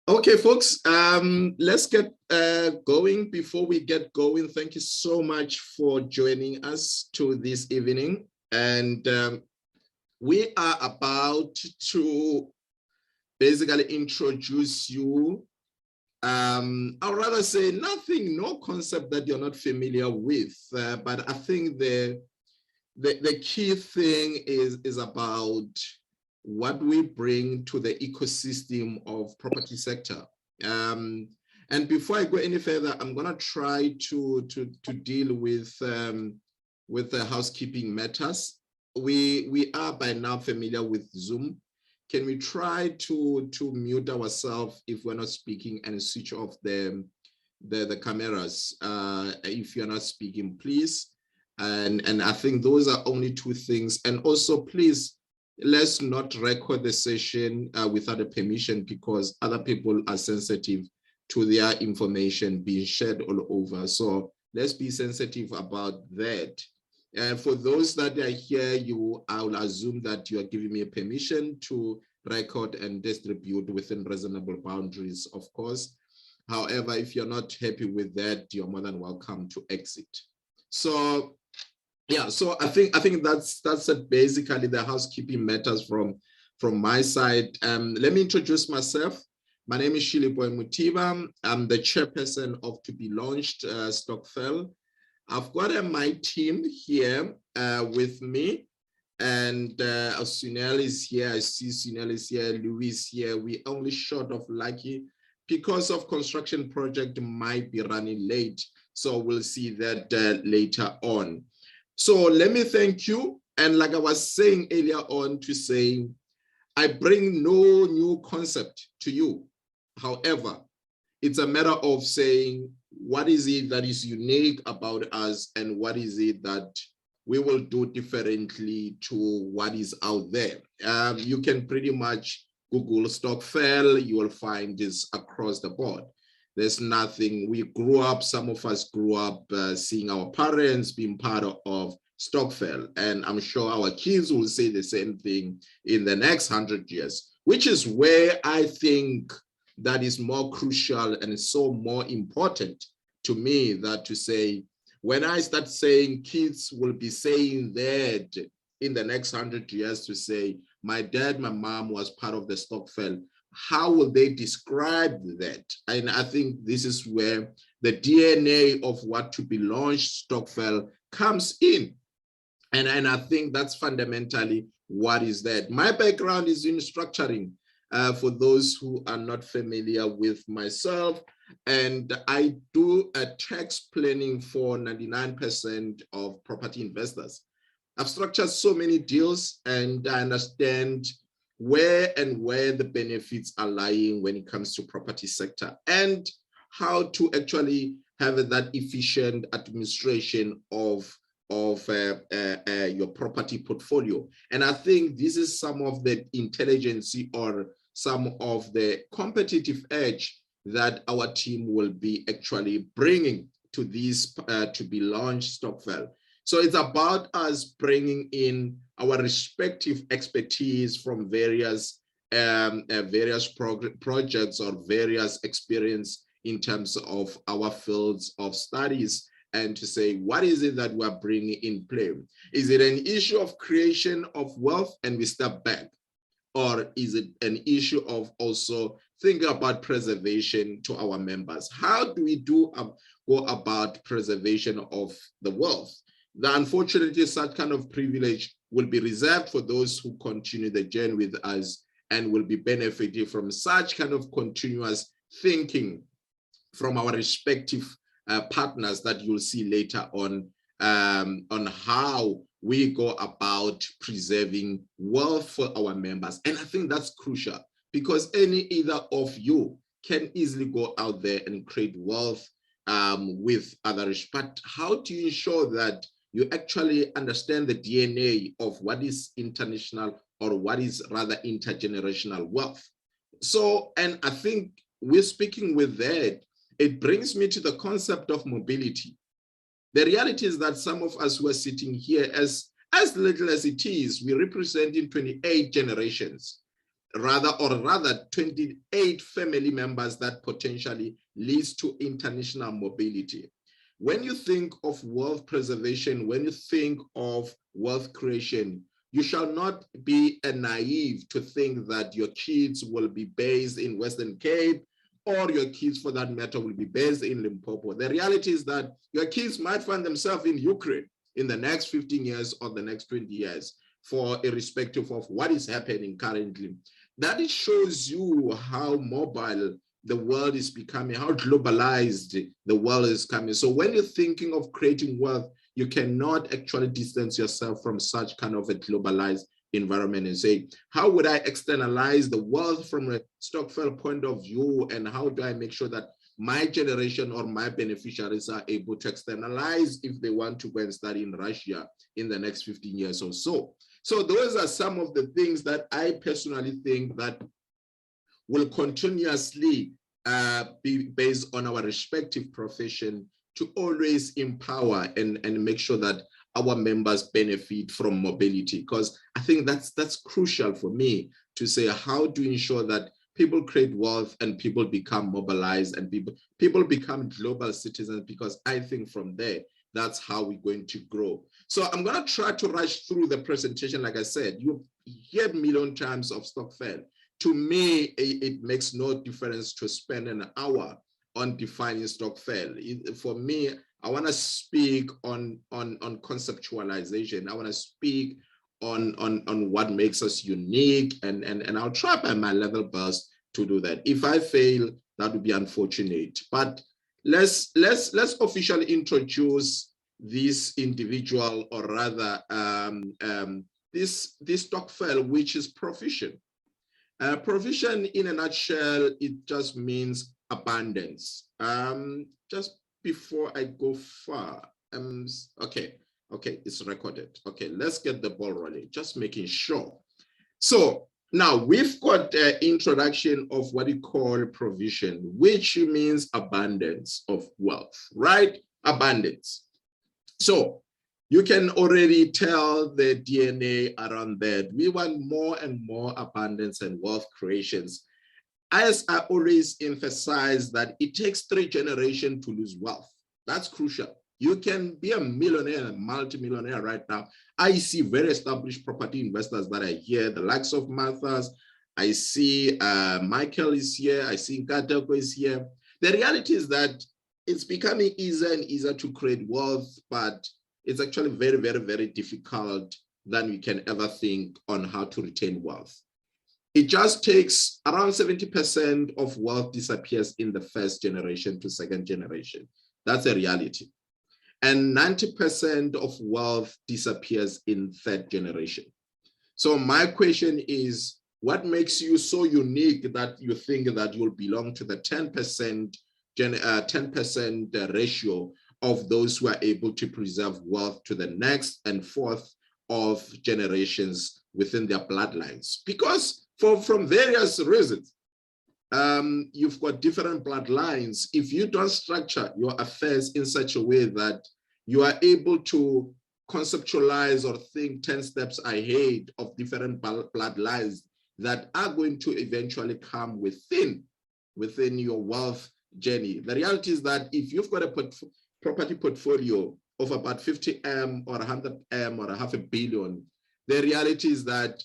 Okay, folks, let's get going. Before we get going, thank you so much for joining us to this evening. And we are about to basically introduce you. I'd rather say no concept that you're not familiar with, but I think the key thing is about what we bring to the ecosystem of property sector. And before I go any further, I'm going to try to deal with the housekeeping matters. We are by now familiar with Zoom. Can we try to mute ourselves if we're not speaking and switch off the cameras if you're not speaking, please? And I think those are only two things. And also, please, let's not record the session without a permission, because other people are sensitive to their information being shared all over. So let's be sensitive about that. And for those that are here, I will assume that you are giving me a permission to record and distribute within reasonable boundaries, of course. However, if you're not happy with that, you're more than welcome to exit. So yeah, so I think that's basically the housekeeping matters from my side. Let me introduce myself. My name is Shiliboy Mutiba. I'm the chairperson of To Be Launched Stockpile. I've got my team here with me, and Sunel is here. I see Sunel is here. Louis is here. We only short of lucky because of construction project might be running late, so we'll see that later on. So let me thank you. And like I was saying earlier on, to say, I bring no new concept to you. However, it's a matter of saying, what is it that is unique about us, and what is it that we will do differently to what is out there? You can pretty much Google Stockpile, you will find this across the board. There's nothing. We grew up, some of us grew up seeing our parents being part of Stockpile, and I'm sure our kids will say the same thing in the next 100 years, which is where I think that is more crucial and so more important to me, that to say, when I start saying kids will be saying that in the next 100 years, to say, my dad, my mom was part of the Stockpile, how will they describe that? And I think this is where the DNA of what To Be Launched Stockpile comes in. And I think that's fundamentally what is that. My background is in structuring, for those who are not familiar with myself. And I do a tax planning for 99% of property investors. I've structured so many deals, and I understand where the benefits are lying when it comes to property sector, and how to actually have that efficient administration of your property portfolio. And I think this is some of the intelligence or some of the competitive edge that our team will be actually bringing to this To Be Launched Stockpile. So it's about us bringing in our respective expertise from various projects or various experience in terms of our fields of studies, and to say, what is it that we're bringing in play? Is it an issue of creation of wealth and we step back? Or is it an issue of also thinking about preservation to our members? How do we go about preservation of the wealth? Unfortunately, such kind of privilege will be reserved for those who continue the journey with us and will be benefiting from such kind of continuous thinking from our respective partners that you'll see later on how we go about preserving wealth for our members. And I think that's crucial, because either of you can easily go out there and create wealth with others. But how do you ensure that you actually understand the DNA of what is international, or what is rather intergenerational wealth? So, and I think we're speaking with that, it brings me to the concept of mobility. The reality is that some of us who are sitting here, as little as it is, we represent in 28 generations. rather 28 family members that potentially leads to international mobility. When you think of wealth preservation, when you think of wealth creation, you shall not be naive to think that your kids will be based in Western Cape, or your kids, for that matter, will be based in Limpopo. The reality is that your kids might find themselves in Ukraine in the next 15 years or the next 20 years, for irrespective of what is happening currently. That it shows you how mobile the world is becoming, how globalized the world is coming. So when you're thinking of creating wealth, you cannot actually distance yourself from such kind of a globalized environment and say, how would I externalize the wealth from a Stockpile point of view, and how do I make sure that my generation or my beneficiaries are able to externalize if they want to go and study in Russia in the next 15 years or so. So those are some of the things that I personally think that will continuously be based on our respective profession to always empower and make sure that our members benefit from mobility, because I think that's crucial for me to say, how to ensure that people create wealth and people become mobilized and people become global citizens, because I think from there, that's how we're going to grow. So I'm going to try to rush through the presentation. Like I said, you've heard a million times of Stockpile. To me, it makes no difference to spend an hour on defining Stockpile. For me, I want to speak on conceptualization. I want to speak on what makes us unique, and I'll try by my level best to do that. If I fail, that would be unfortunate. But let's officially introduce this individual, or rather this Stockpile, which is Profusion. Profusion, in a nutshell, it just means abundance. Just before I go far, okay, it's recorded. Okay, let's get the ball rolling, just making sure. So now we've got the introduction of what we call provision, which means abundance of wealth, right? Abundance. So you can already tell the DNA around that. We want more and more abundance and wealth creations. As I always emphasize, that it takes 3 generations to lose wealth. That's crucial. You can be a millionaire, a multi-millionaire right now. I see very established property investors that are here, the likes of Martha's. I see Michael is here. I see Nkateko is here. The reality is that it's becoming easier and easier to create wealth, but it's actually very, very, very difficult than we can ever think on how to retain wealth. It just takes around 70% of wealth disappears in the first generation to second generation. That's a reality. And 90% of wealth disappears in third generation. So my question is, what makes you so unique that you think that you'll belong to the 10% ratio of those who are able to preserve wealth to the next and fourth of generations within their bloodlines? Because from various reasons, you've got different bloodlines. If you don't structure your affairs in such a way that you are able to conceptualize or think 10 steps ahead of different bloodlines that are going to eventually come within your wealth journey. The reality is that if you've got a property portfolio of about 50 M or 100 M or $500 million, the reality is that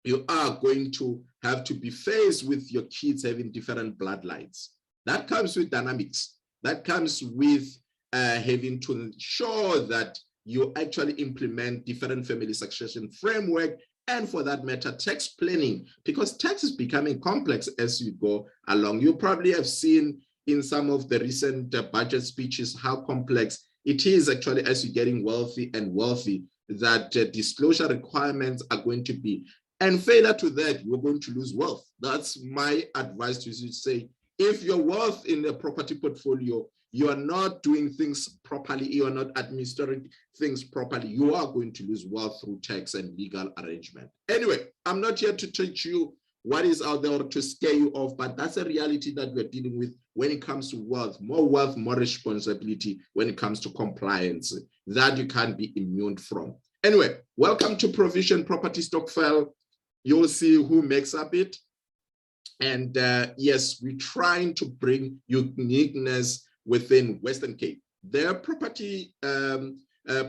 you are going to have to be faced with your kids having different bloodlines. That comes with dynamics. That comes with having to ensure that you actually implement different family succession framework, and for that matter, tax planning, because tax is becoming complex as you go along. You probably have seen in some of the recent budget speeches how complex it is actually as you're getting wealthy and wealthy, that disclosure requirements are going to be. And failure to that, you're going to lose wealth. That's my advice to you, to say, if your wealth in a property portfolio, you are not doing things properly, you are not administering things properly, you are going to lose wealth through tax and legal arrangement. Anyway, I'm not here to teach you what is out there to scare you off, but that's a reality that we're dealing with when it comes to wealth, more responsibility when it comes to compliance that you can't be immune from. Anyway, welcome to Profsion Property Stokvel. You'll see who makes up it. And yes, we're trying to bring uniqueness within Western Cape. Their property,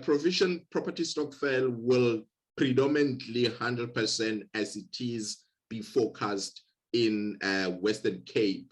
Profsion Property Stokvel will predominantly 100% as it is be focused in Western Cape.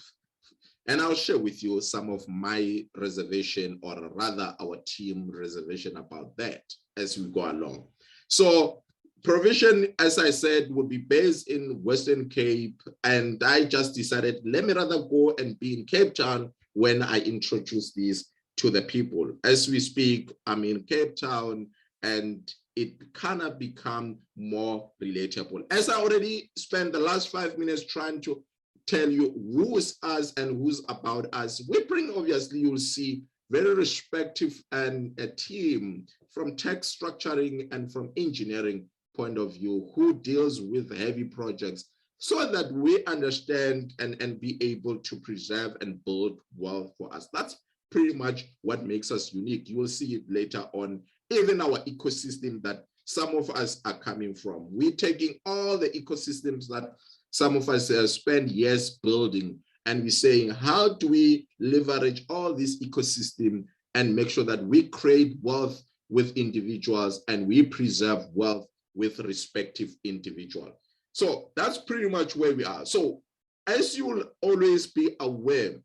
And I'll share with you some of my reservation, or rather our team reservation about that as we go along. So Provision, as I said, will be based in Western Cape, and I just decided, let me rather go and be in Cape Town when I introduce this to the people. As we speak, I'm in Cape Town, and it kind of become more relatable. As I already spent the last 5 minutes trying to tell you who's us and who's about us, we bring, obviously, you'll see very respective and a team from tech structuring and from engineering point of view who deals with heavy projects, so that we understand and be able to preserve and build wealth for us. That's pretty much what makes us unique. You will see it later on, even our ecosystem that some of us are coming from. We're taking all the ecosystems that some of us spend years building, and we're saying, how do we leverage all this ecosystem and make sure that we create wealth with individuals and we preserve wealth with respective individual. So that's pretty much where we are. So as you will always be aware,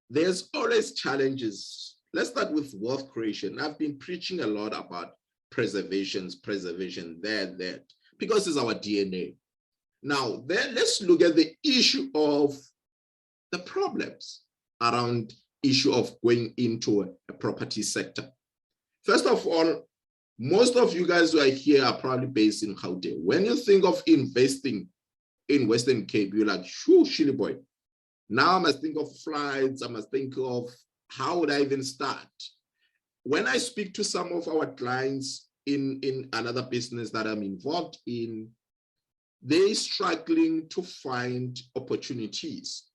there's always challenges. Let's start with wealth creation. I've been preaching a lot about preservation, that, because it's our DNA. Now, then let's look at the issue of the problems around issue of going into a property sector. First of all, most of you guys who are here are probably based in Gauteng. When you think of investing in Western Cape, you're like, shoo, shilly boy. Now I must think of flights. I must think of how would I even start? When I speak to some of our clients in another business that I'm involved in, they're struggling to find opportunities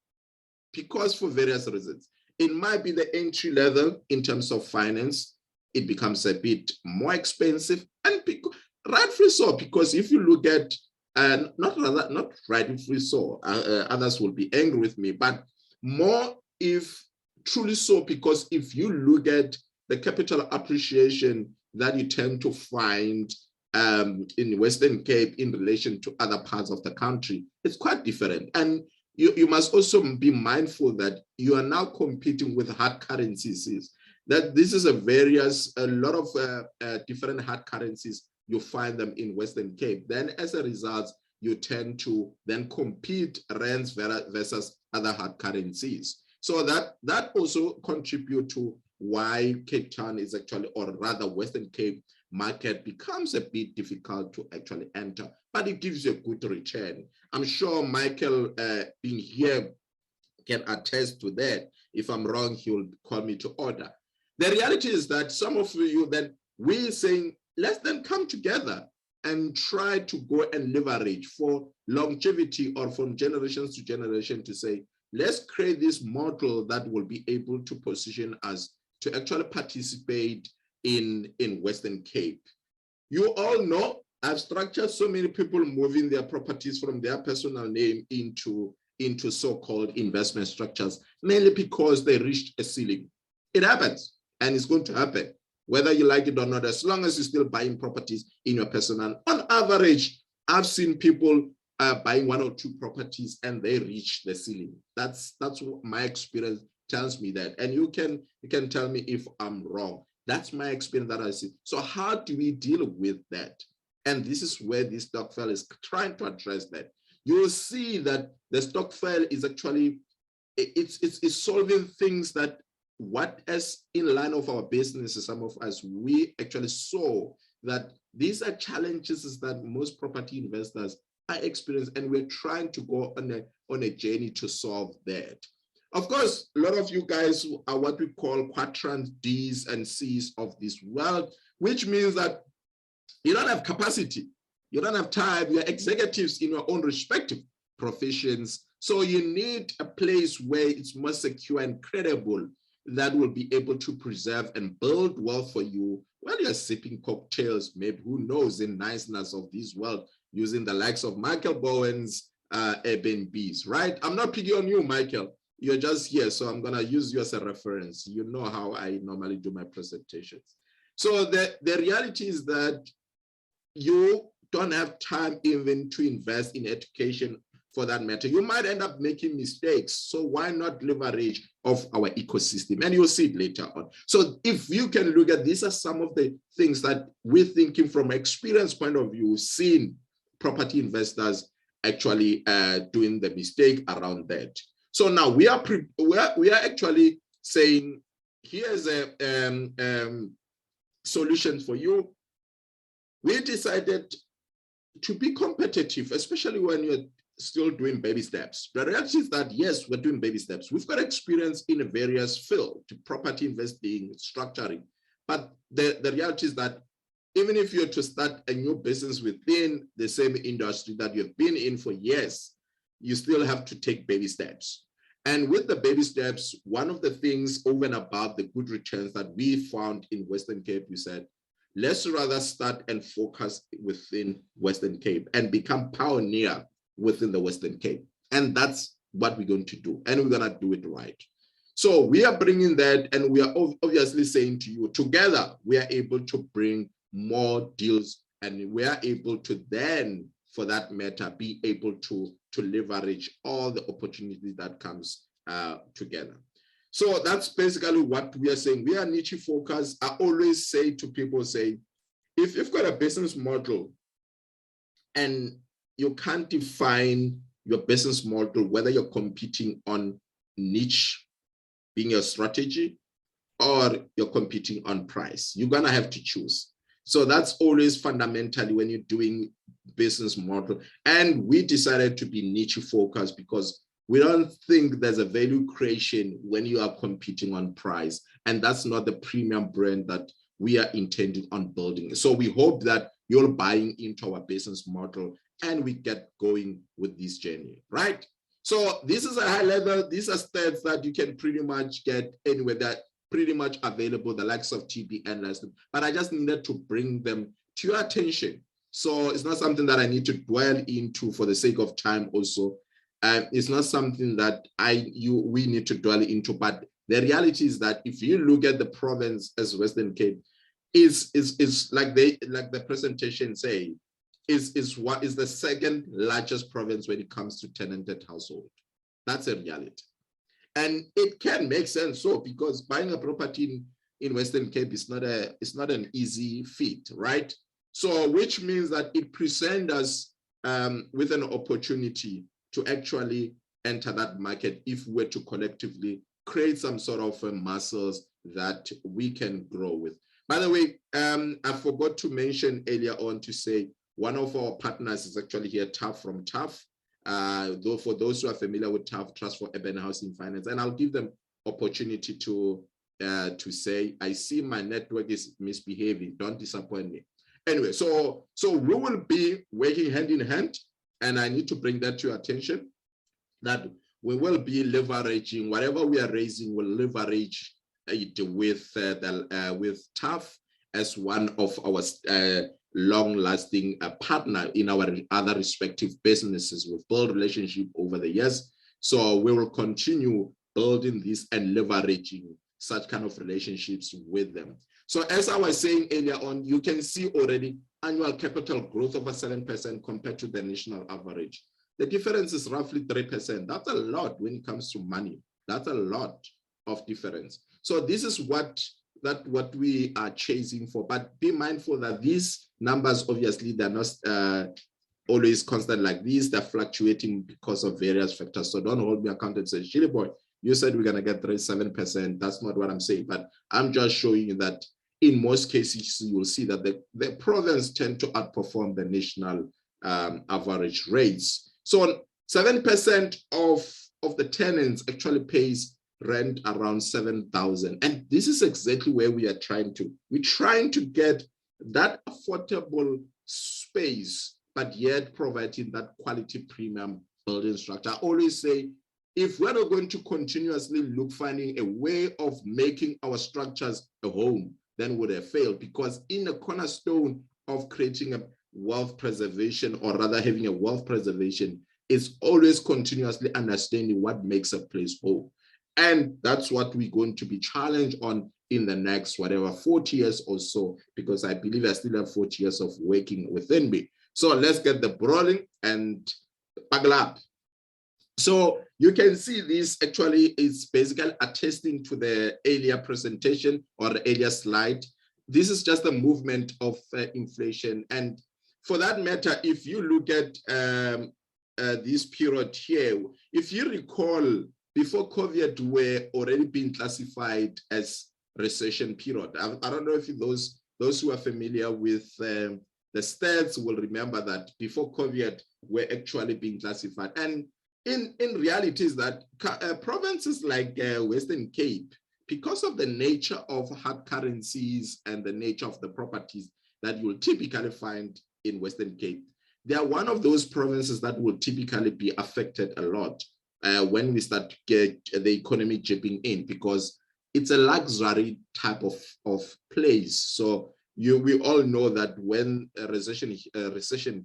because for various reasons. It might be the entry level in terms of finance. It becomes a bit more expensive, and rightfully so, because if you look at, not rightfully so, others will be angry with me, but more if truly so, because if you look at the capital appreciation that you tend to find in Western Cape in relation to other parts of the country, it's quite different. And you must also be mindful that you are now competing with hard currencies. That this is a lot of different hard currencies, you find them in Western Cape. Then as a result, you tend to then compete rands versus other hard currencies. So that also contribute to why Cape Town is actually, or rather Western Cape market becomes a bit difficult to actually enter, but it gives you a good return. I'm sure Michael being here can attest to that. If I'm wrong, he'll call me to order. The reality is that some of you, that we're saying, let's then come together and try to go and leverage for longevity, or from generations to generation, to say, let's create this model that will be able to position us to actually participate in Western Cape. You all know I've structured so many people moving their properties from their personal name into so-called investment structures, mainly because they reached a ceiling. It happens. And it's going to happen, whether you like it or not, as long as you're still buying properties in your personal. On average, I've seen people buying 1 or 2 properties and they reach the ceiling. That's what my experience tells me that. And you can tell me if I'm wrong. That's my experience that I see. So how do we deal with that? And this is where this Stockpile is trying to address that. You will see that the Stockpile is actually, it's solving things that, what as in line of our business, some of us, we actually saw that these are challenges that most property investors are experiencing, and we're trying to go on a journey to solve that. Of course, a lot of you guys are what we call quadrant Ds and Cs of this world, which means that you don't have capacity, you don't have time, you're executives in your own respective professions. So you need a place where it's more secure and credible, that will be able to preserve and build wealth for you while you're sipping cocktails, maybe, who knows, in niceness of this world, using the likes of Michael Bowen's Airbnbs, right? I'm not picking on you, Michael. You're just here, so I'm gonna use you as a reference. You know how I normally do my presentations. So the reality is that you don't have time even to invest in education for that matter. You might end up making mistakes. So why not leverage of our ecosystem? And you'll see it later on. So if you can look at, these are some of the things that we're thinking from an experience point of view, seeing property investors actually doing the mistake around that. So now we are actually saying, here's a solution for you. We decided to be competitive, especially when you're still doing baby steps. The reality is that, yes, we're doing baby steps. We've got experience in a various field, to property investing, structuring. But the reality is that even if you're to start a new business within the same industry that you've been in for years, you still have to take baby steps. And with the baby steps, one of the things over and above the good returns that we found in Western Cape, we said, let's rather start and focus within Western Cape and become pioneer within the Western Cape. And that's what we're going to do. And we're going to do it right. So we are bringing that, and we are obviously saying to you, together, we are able to bring more deals, and we are able to then, for that matter, be able to leverage all the opportunities that comes together. So that's basically what we are saying. We are niche focused. I always say to people, say, if you've got a business model and you can't define your business model, whether you're competing on niche being your strategy or you're competing on price, you're gonna have to choose. So that's always fundamentally when you're doing business model. And we decided to be niche focused because we don't think there's a value creation when you are competing on price. And that's not the premium brand that we are intending on building. So we hope that you're buying into our business model and we get going with this journey, right? So this is a high level. These are stats that you can pretty much get anywhere, that pretty much available, the likes of TB and less, but I just needed to bring them to your attention. So it's not something that I need to dwell into for the sake of time also. It's not something that we need to dwell into, but the reality is that if you look at the province as Western Cape, is like the presentation say, is what is the second largest province when it comes to tenanted household. That's a reality. And it can make sense, so because buying a property in Western Cape is not an easy feat, right? So which means that it presents us with an opportunity to actually enter that market if we're to collectively create some sort of muscles that we can grow with. By the way, I forgot to mention earlier on to say one of our partners is actually here, TAF from TAF. Though for those who are familiar with TAF, Trust for Urban Housing Finance, and I'll give them opportunity to say, I see my network is misbehaving, don't disappoint me. Anyway, so we will be working hand in hand, and I need to bring that to your attention, that we will be leveraging whatever we are raising, we'll leverage it with TAF as one of our long-lasting partner in our other respective businesses. We've built relationship over the years, so we will continue building this and leveraging such kind of relationships with them. So as I was saying earlier on, you can see already annual capital growth over 7% compared to the national average. The difference is roughly 3%. That's a lot when it comes to money. That's a lot of difference. So this is what we are chasing for, but be mindful that these numbers, obviously, they're not always constant like these. They're fluctuating because of various factors. So don't hold me accountable and say, Chile boy, you said we're going to get 7%. That's not what I'm saying, but I'm just showing you that in most cases, you will see that the province tend to outperform the national average rates. So 7% of the tenants actually pays rent around 7,000. And this is exactly where we are we're trying to get that affordable space, but yet providing that quality premium building structure. I always say, if we're not going to continuously finding a way of making our structures a home, then would have failed, because in the cornerstone of creating wealth preservation, or rather having a wealth preservation, is always continuously understanding what makes a place whole. And that's what we're going to be challenged on in the next, whatever, 40 years or so, because I believe I still have 40 years of working within me. So let's get the brawling and buckle up. So you can see this actually is basically attesting to the earlier presentation or the earlier slide. This is just a movement of inflation. And for that matter, if you look at this period here, if you recall, before COVID, were already being classified as recession period. I don't know if those who are familiar with the stats will remember that before COVID, were actually being classified. And in reality is that provinces like Western Cape, because of the nature of hard currencies and the nature of the properties that you'll typically find in Western Cape, they are one of those provinces that will typically be affected a lot when we start to get the economy jipping in, because it's a luxury type of place. So we all know that when a recession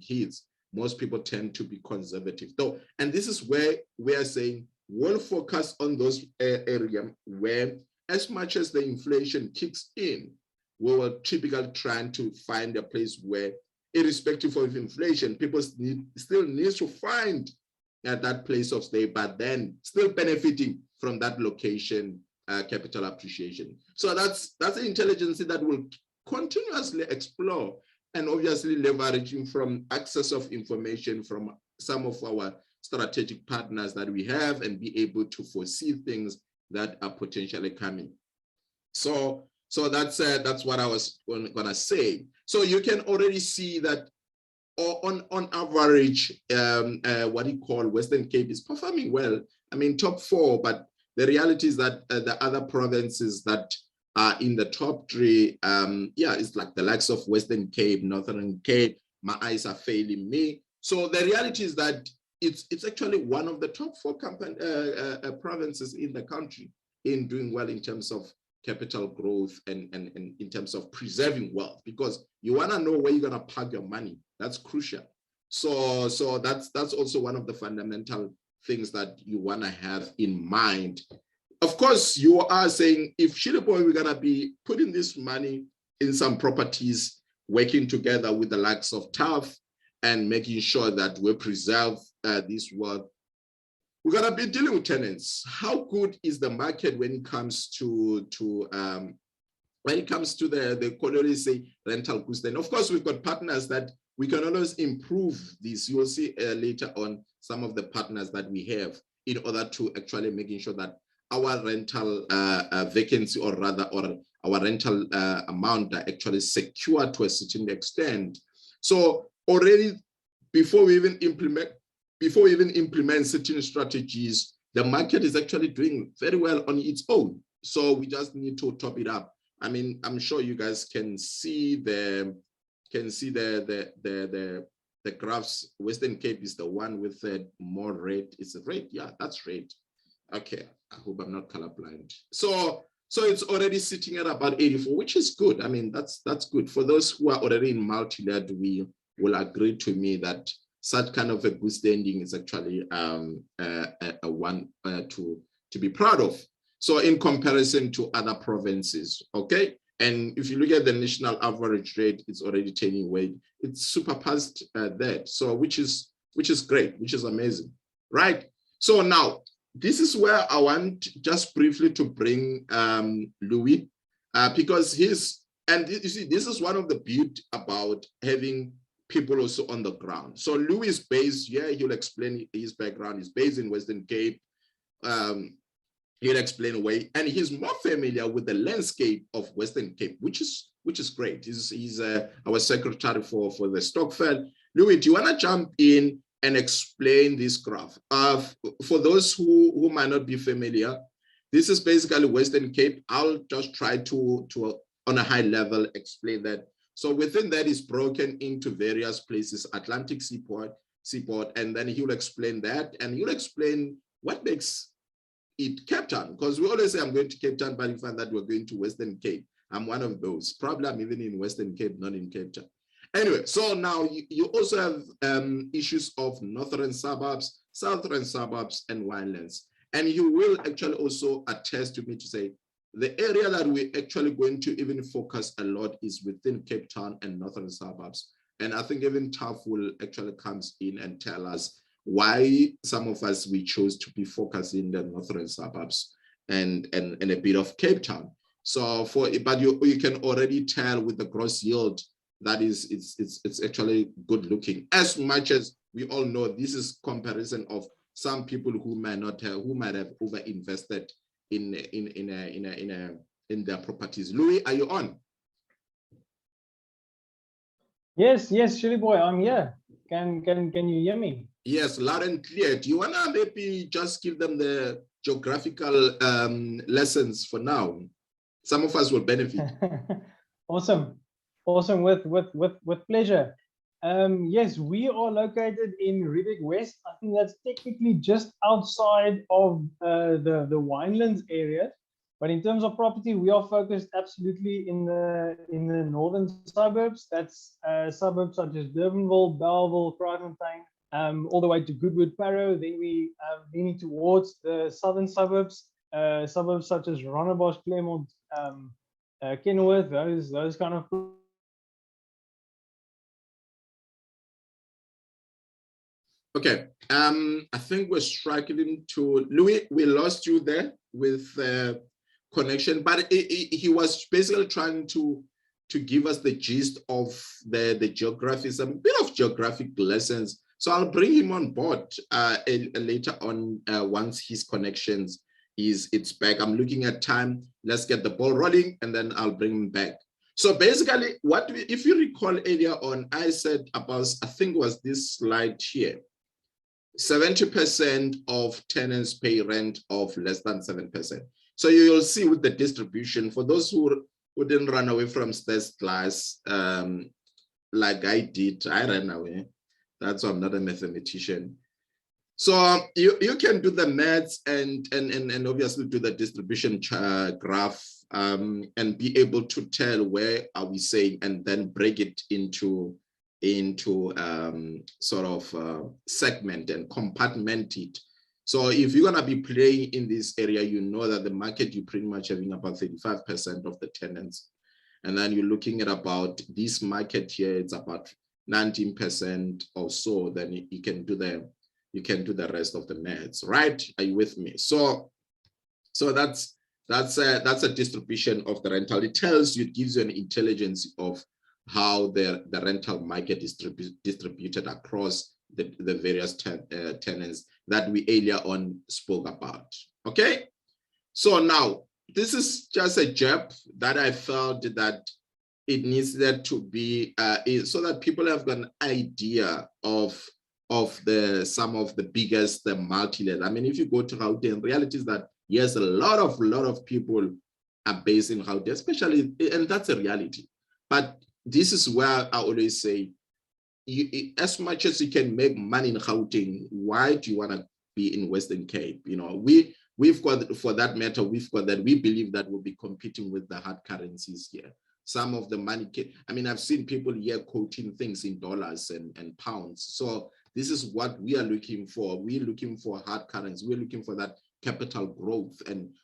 hits, most people tend to be conservative. Though, and this is where we are saying we'll focus on those areas where, as much as the inflation kicks in, we will typically trying to find a place where, irrespective of inflation, people still need to find that place of stay, but then still benefiting from that location capital appreciation. So that's the intelligence that will continuously explore, and obviously leveraging from access of information from some of our strategic partners that we have, and be able to foresee things that are potentially coming. So that's what I was gonna say. So you can already see that on average, what you call Western Cape is performing well. I mean, top 4, but the reality is that the other provinces that are in the top 3, it's like the likes of Western Cape, Northern Cape. My eyes are failing me. So the reality is that it's actually one of the top 4 provinces in the country in doing well in terms of capital growth and in terms of preserving wealth, because you want to know where you're going to park your money. That's crucial. So that's also one of the fundamental things that you want to have in mind. Of course, you are saying, if Shilipo, we're going to be putting this money in some properties, working together with the likes of TAF and making sure that we preserve this wealth, we're going to be dealing with tenants. How good is the market when it comes to the colony, say, rental cost? And of course, we've got partners that we can always improve this. You will see later on some of the partners that we have in order to actually making sure that our rental vacancy, or our rental amount, are actually secure to a certain extent. So already before we even implement certain strategies, the market is actually doing very well on its own. So we just need to top it up. I mean, I'm sure you guys can see the graphs. Western Cape is the one with the more red. It's a red. Yeah, that's red. Okay, I hope I'm not colorblind. So it's already sitting at about 84, which is good. I mean, that's good. For those who are already in multi-let, we will agree to me that such kind of a good standing is actually a one to be proud of. So in comparison to other provinces, okay? And if you look at the national average rate, it's already turning weight. It's super past that. So which is great, which is amazing, right? So now, this is where I want just briefly to bring Louis, because you see, this is one of the beauty about having people also on the ground. So Louis is based, he'll explain his background. He's based in Western Cape. He'll explain why, and he's more familiar with the landscape of Western Cape, which is great. He's our secretary for the Stockpile. Louis, do you want to jump in and explain this graph? For those who might not be familiar, this is basically Western Cape. I'll just try to on a high level explain that. So within that is broken into various places, Atlantic seaport, and then he'll explain that, and he'll explain what makes it Cape Town, because we always say I'm going to Cape Town, but you find that we're going to Western Cape. I'm one of those. Probably I'm even in Western Cape, not in Cape Town. Anyway, so now you also have issues of northern suburbs, southern suburbs, and winelands. And you will actually also attest to me to say, the area that we're actually going to even focus a lot is within Cape Town and northern suburbs. And I think even Taff will actually comes in and tell us why some of us, we chose to be focused in the northern suburbs and a bit of Cape Town. So but you can already tell with the gross yield that it's actually good looking, as much as we all know this is comparison of some people who might have over invested in their properties. Louis, are you on? Yes, Shirley boy, I'm here. Can you hear me? Yes, loud and clear. Do you wanna maybe just give them the geographical lessons for now? Some of us will benefit. Awesome, with pleasure. Yes, we are located in Riebeek West. I think that's technically just outside of the Winelands area. But in terms of property, we are focused absolutely in the northern suburbs. That's suburbs such as Durbanville, Bellville, Kraaifontein, all the way to Goodwood, Parow. Then we leaning towards the southern suburbs, suburbs such as Rondebosch, Claremont, Kenilworth, those kind of. Okay, I think we're struggling to Louis. We lost you there with connection, but he was basically trying to give us the gist of the geography, some bit of geographic lessons. So I'll bring him on board later on once his connections it's back. I'm looking at time. Let's get the ball rolling, and then I'll bring him back. So basically, if you recall earlier on, I said about, I think it was this slide here, 70% of tenants pay rent of less than 7%. So you'll see with the distribution, for those who didn't run away from Steph's class, like I did, I ran away. That's why I'm not a mathematician. So you can do the maths and obviously do the distribution graph and be able to tell where are we saying, and then break it into sort of segment and compartment it. So if you're gonna be playing in this area, you know that the market, you're pretty much having about 35% of the tenants. And then you're looking at about this market here, it's about 19% or so, then you can do the rest of the maths, right? Are you with me? So that's a distribution of the rental. It tells you, it gives you an intelligence of how the rental market is distributed across the various tenants that we earlier on spoke about. Okay, so now this is just a jab that I felt that it needs that to be so that people have an idea of some of the biggest multi-let. I mean, if you go to Gauteng, reality is that yes, a lot of people are based in Gauteng, especially, and that's a reality. But this is where I always say, as much as you can make money in Gauteng, why do you want to be in Western Cape? You know, we've got, for that matter, we've got that. We believe that we'll be competing with the hard currencies here. Some of the money, I mean, I've seen people here quoting things in dollars and pounds. So this is what we are looking for. We're looking for hard currency. We're looking for that capital growth. And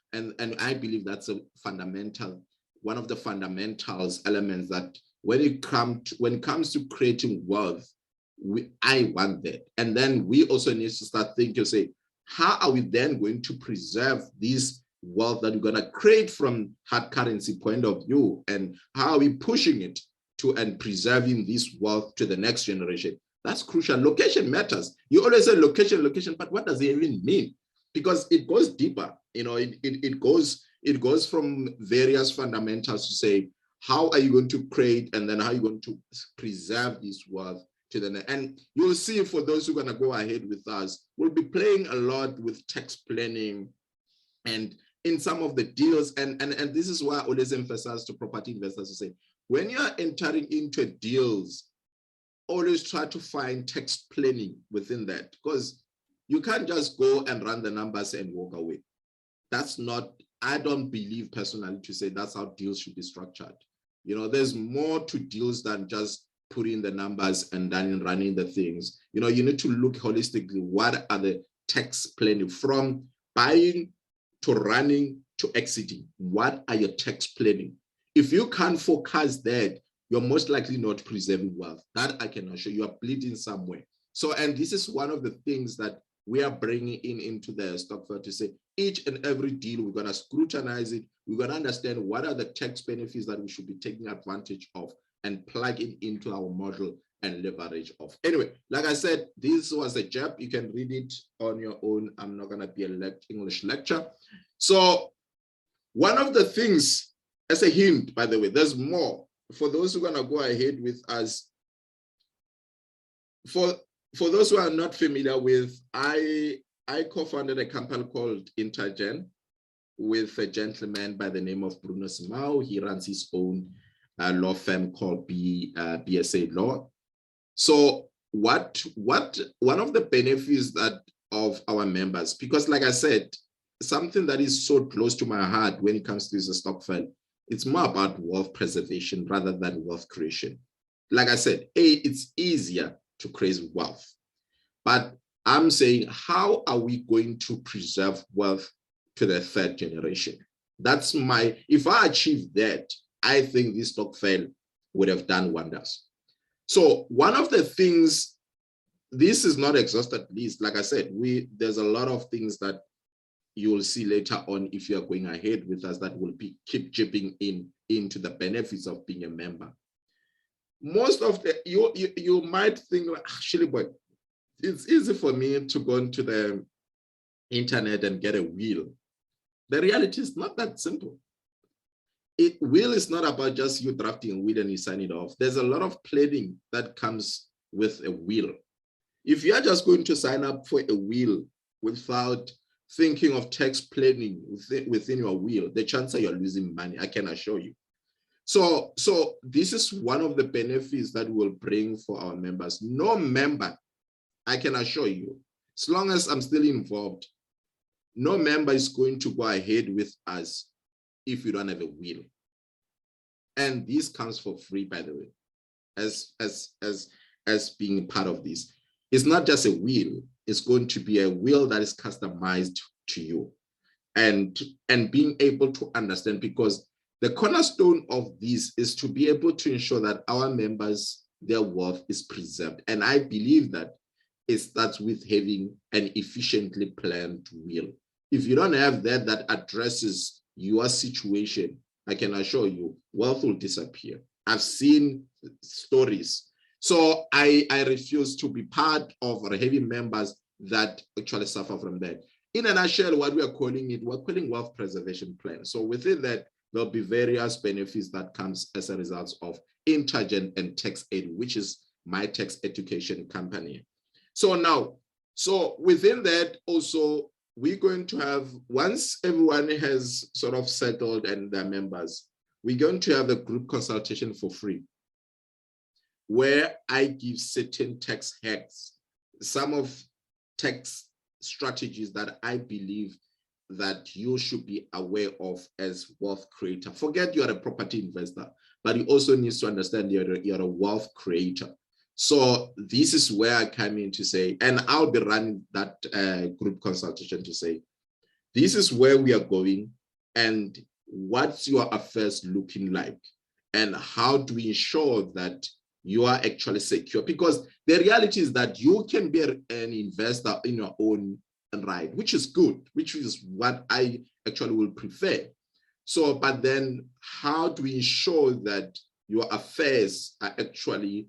I believe that's a fundamental, one of the fundamentals elements that when it comes to creating wealth, I want that. And then we also need to start thinking, say, how are we then going to preserve this wealth that we're going to create from hard currency point of view, and how are we pushing it to and preserving this wealth to the next generation? That's crucial. Location matters. You always say location, but what does it even mean? Because it goes deeper. You know, it goes from various fundamentals to say, how are you going to create, and then how are you going to preserve this wealth to the next? And you'll see, for those who are going to go ahead with us, we'll be playing a lot with tax planning and in some of the deals. And this is why I always emphasize to property investors to say, when you're entering into deals, always try to find tax planning within that, because you can't just go and run the numbers and walk away. That's not, I don't believe personally to say that's how deals should be structured. You know, there's more to deals than just putting the numbers and then running the things. You know, you need to look holistically. What are the tax planning from buying to running to exiting? What are your tax planning? If you can't forecast that, you're most likely not preserving wealth. That I can assure you, are bleeding somewhere. So, and this is one of the things that we are bringing into the Stockpile to say, each and every deal, we're going to scrutinize it. We're going to understand what are the tax benefits that we should be taking advantage of and plug it into our model and leverage off. Anyway, like I said, this was a jab. You can read it on your own. I'm not going to be an English lecture. So one of the things, as a hint, by the way, there's more. For those who are going to go ahead with us, for those who are not familiar with, I co-founded a company called Intergen with a gentleman by the name of Bruno Simao. He runs his own law firm called BSA Law. So one of the benefits that of our members, because like I said, something that is so close to my heart when it comes to the Stockpile, it's more about wealth preservation rather than wealth creation. Like I said, it's easier to create wealth, but I'm saying, how are we going to preserve wealth to the third generation? That's my, if I achieve that, I think this Stockpile would have done wonders. So one of the things, this is not exhausted list. Like I said, there's a lot of things that you will see later on if you are going ahead with us that will keep chipping into the benefits of being a member. Most of the, you might think, actually, but it's easy for me to go into the internet and get a will. The reality is not that simple. Will is not about just you drafting a will and you sign it off. There's a lot of planning that comes with a will. If you are just going to sign up for a will without thinking of tax planning within your will, the chances are you're losing money, I can assure you. So this is one of the benefits that we'll bring for our members. No member, I can assure you, as long as I'm still involved, no member is going to go ahead with us if you don't have a will. And this comes for free, by the way, as being part of this. It's not just a will, it's going to be a will that is customized to you. And being able to understand, because the cornerstone of this is to be able to ensure that our members, their wealth is preserved. And I believe that it starts with having an efficiently planned will. If you don't have that addresses your situation, I can assure you, wealth will disappear. I've seen stories. So I refuse to be part of heavy members that actually suffer from that. In a nutshell, what we are calling it, we're calling wealth preservation plan. So within that, there'll be various benefits that comes as a result of Intergen and Tax Aid, which is my tax education company. So now, within that also, we're going to have, once everyone has sort of settled and their members, we're going to have a group consultation for free, where I give certain tax hacks, some of tax strategies that I believe that you should be aware of as wealth creator. Forget you're a property investor, but you also need to understand you're a wealth creator. So this is where I come in to say, and I'll be running that group consultation to say, this is where we are going and what's your affairs looking like and how do we ensure that you are actually secure? Because the reality is that you can be an investor in your own right, which is good, which is what I actually will prefer. So, but then how do we ensure that your affairs are actually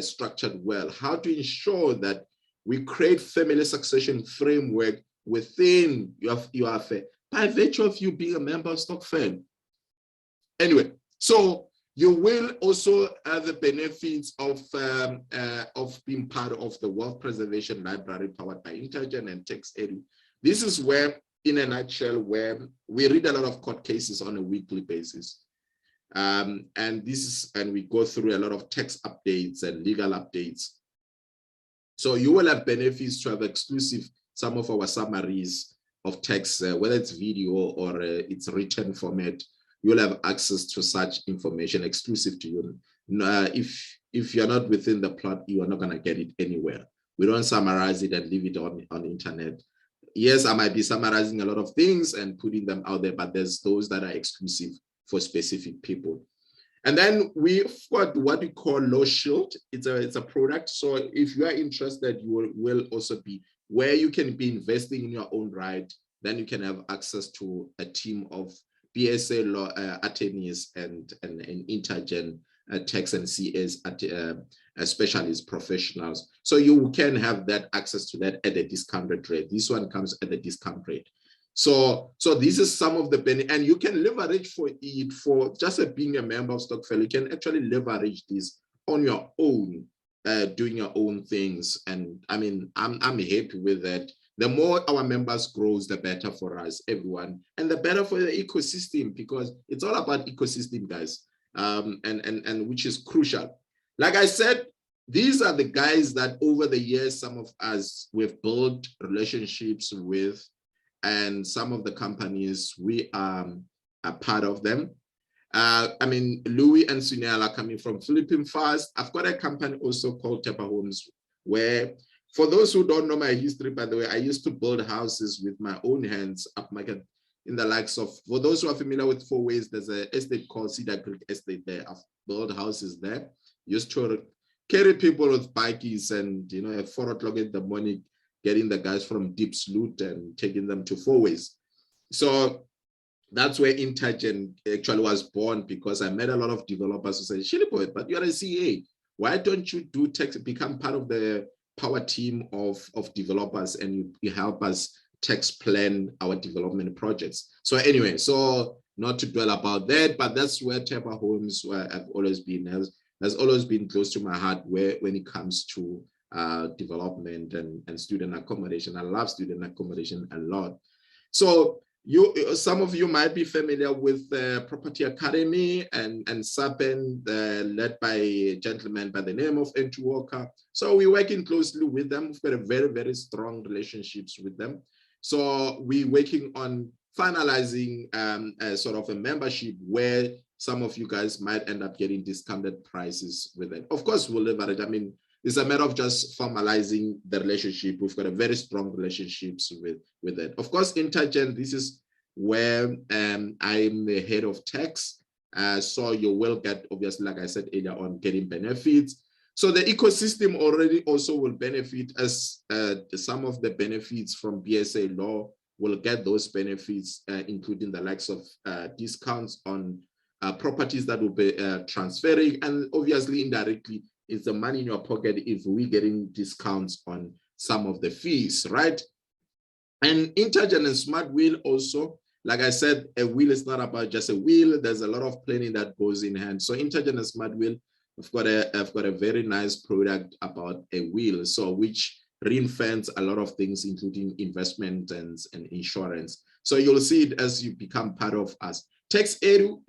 structured well? How to ensure that we create family succession framework within your affair by virtue of you being a member of Stockpile. Anyway, so you will also have the benefits of being part of the Wealth Preservation Library powered by Intergen and Tax Aid. This is where, in a nutshell, where we read a lot of court cases on a weekly basis. And we go through a lot of tax updates and legal updates. So you will have benefits to have exclusive, some of our summaries of tax, whether it's video or it's written format. You'll have access to such information exclusive to you. if you're not within the plot, you are not going to get it anywhere. We don't summarize it and leave it on the internet. Yes, I might be summarizing a lot of things and putting them out there, but there's those that are exclusive for specific people. And then we've got what we call Low Shield. It's a product. So if you are interested, you will also be where you can be investing in your own right. Then you can have access to a team of BSA law attorneys and intergen tax and CS specialist professionals. So you can have that access to that at a discounted rate. This one comes at a discount rate. So this is some of the benefit, and you can leverage for it for just being a member of Stockpile. You can actually leverage this on your own, doing your own things. And I mean, I'm happy with that. The more our members grows, the better for us, everyone, and the better for the ecosystem, because it's all about ecosystem, guys, and which is crucial. Like I said, these are the guys that over the years, some of us, we've built relationships with, and some of the companies we are a part of them. I mean, Louis and Sunil are coming from Philippine Fast. I've got a company also called Tepper Homes, where, for those who don't know my history, by the way, I used to build houses with my own hands up market in the likes of, for those who are familiar with Four Ways, there's an estate called Cedar Creek Estate there. I've built houses there. Used to carry people with bikies and, you know, at 4 o'clock in the morning, getting the guys from Deep Sloot and taking them to Four Ways. So that's where Intergen actually was born, because I met a lot of developers who said, Shiliboy, but you're a CA. Why don't you do tax, become part of the power team of developers, and you help us tax plan our development projects. So anyway, so not to dwell about that, but that's where Tepper Homes have always been, has always been close to my heart, where when it comes to development and student accommodation. I love student accommodation a lot. So some of you might be familiar with the Property Academy and SAPEN, led by a gentleman by the name of Andrew Walker. So we're working closely with them. We've got a very, very strong relationships with them. So we're working on finalizing a sort of a membership where some of you guys might end up getting discounted prices with it. Of course, we'll leverage. I mean, it's a matter of just formalizing the relationship. We've got a very strong relationships with it. Of course, Intergen, this is where I'm the head of tax. So you will get, obviously, like I said earlier on, getting benefits. So the ecosystem already also will benefit, as some of the benefits from BSA law will get those benefits, including the likes of discounts on properties that will be transferring, and obviously indirectly, it's the money in your pocket if we're getting discounts on some of the fees, right? And Intergen and Smart Wheel also, like I said, a wheel is not about just a wheel. There's a lot of planning that goes in hand. So Intergen and Smart Wheel, I've got a very nice product about a wheel, so which reinvents a lot of things, including investment and insurance. So you'll see it as you become part of us. Tax Edu,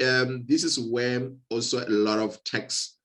this is where also a lot of tax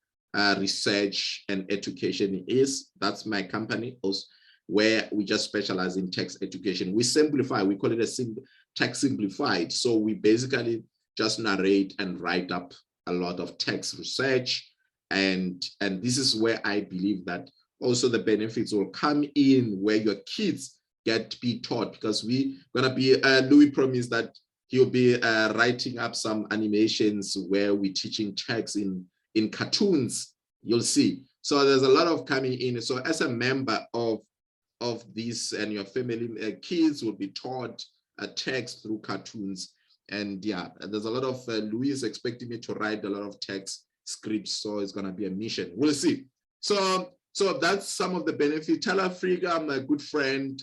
research and education is. That's my company also, where we just specialize in tax education. We simplify, we call it a tax simplified. So we basically just narrate and write up a lot of tax research. And this is where I believe that also the benefits will come in, where your kids get to be taught, because we're gonna be, Louis promised that he'll be writing up some animations where we're teaching tax in cartoons, you'll see. So there's a lot of coming in. So as a member of this, and your family, kids will be taught text through cartoons. And yeah, there's a lot of, Louis is expecting me to write a lot of text scripts, so it's gonna be a mission. We'll see. So that's some of the benefits. Tell Africa, I'm a good friend,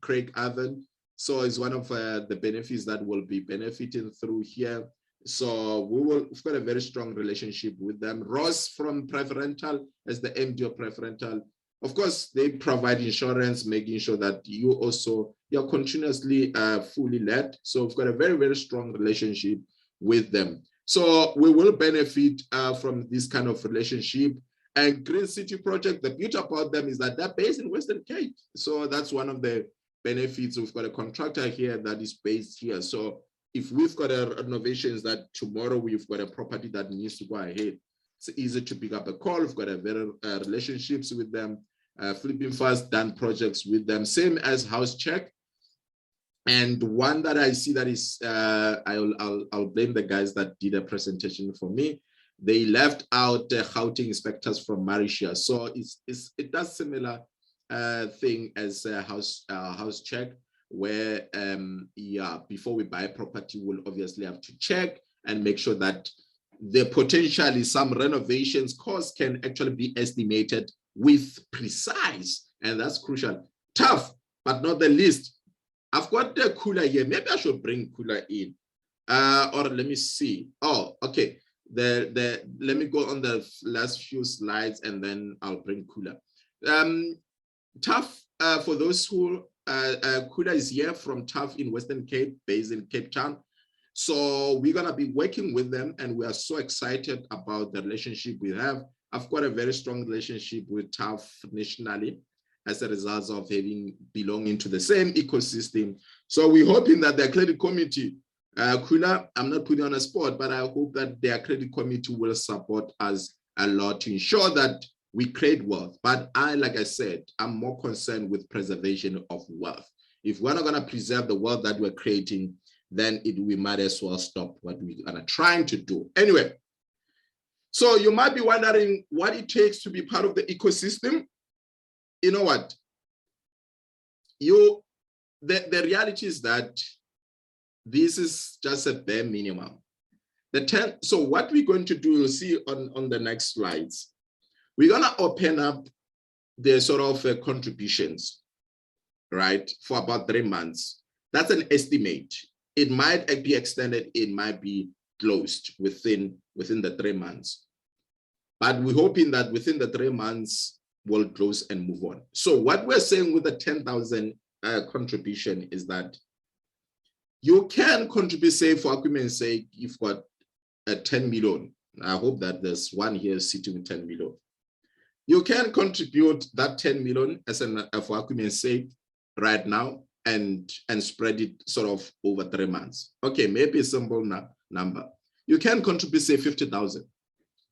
Craig Avan. So it's one of the benefits that will be benefiting through here. So we've got a very strong relationship with them. Ross from Preferential as the MD of Preferential. Of course, they provide insurance, making sure that you're continuously fully led. So we've got a very, very strong relationship with them. So we will benefit from this kind of relationship. And Green City Project, the beauty about them is that they're based in Western Cape. So that's one of the benefits. We've got a contractor here that is based here. So if we've got a renovations that tomorrow we've got a property that needs to go ahead, It's easy to pick up a call. We've got a very relationships with them. Flipping Fast, done projects with them, same as House Check. And one that I see that is, I'll blame the guys that did a presentation for me. They left out Gauteng inspectors from Mauritius. So it does similar thing as House Check, where yeah, before we buy property, we'll obviously have to check and make sure that the potentially some renovations costs can actually be estimated with precise, and that's crucial. Tough, but not the least. I've got the cooler here. Maybe I should bring cooler in. Or let me see. Oh, okay. Let me go on the last few slides and then I'll bring cooler. Tough, for those who cooler is here from Tough in Western Cape, based in Cape Town. So we're gonna be working with them, and we are so excited about the relationship we have. I've got a very strong relationship with Tough nationally, as a result of having belonging to the same ecosystem. So we're hoping that their credit committee, Kula, I'm not putting on a spot, but I hope that their credit committee will support us a lot to ensure that we create wealth. But like I said, I'm more concerned with preservation of wealth. If we're not gonna preserve the wealth that we're creating, then we might as well stop what we are trying to do. Anyway, so you might be wondering what it takes to be part of the ecosystem. You know what? The reality is that this is just a bare minimum. So what we're going to do, you'll see on the next slides, we're gonna open up the sort of contributions, right, for about 3 months. That's an estimate. It might be extended, it might be closed within the 3 months. But we're hoping that within the 3 months, we'll close and move on. So what we're saying with the 10,000 contribution is that you can contribute, say, for argument's sake, you've got a 10 million. I hope that there's one here sitting with 10 million. You can contribute that 10 million as for argument's sake right now and spread it sort of over 3 months. Okay, maybe a simple number. You can contribute, say, 50,000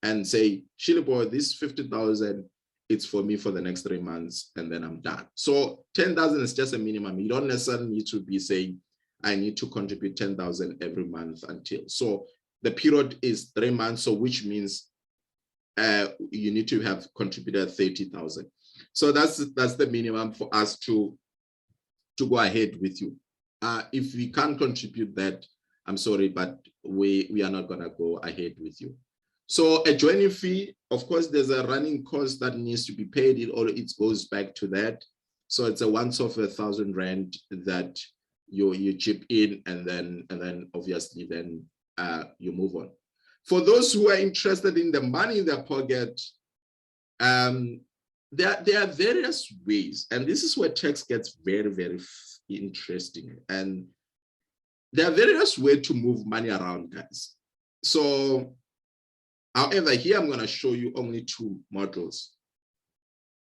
and say, Shiliboy, this 50,000, it's for me for the next 3 months, and then I'm done. So 10,000 is just a minimum. You don't necessarily need to be saying, I need to contribute 10,000 every month until. So the period is 3 months, so which means you need to have contributed 30,000. So that's the minimum for us to go ahead with you. If we can't contribute that, I'm sorry, but we are not gonna go ahead with you. So a joining fee, of course, there's a running cost that needs to be paid, it goes back to that. So it's a once-off 1,000 rand that you chip in, and then obviously then you move on. For those who are interested in the money in their pocket, there are various ways, and this is where tax gets very, very interesting. And there are various ways to move money around, guys. So, however, here I'm going to show you only 2 models.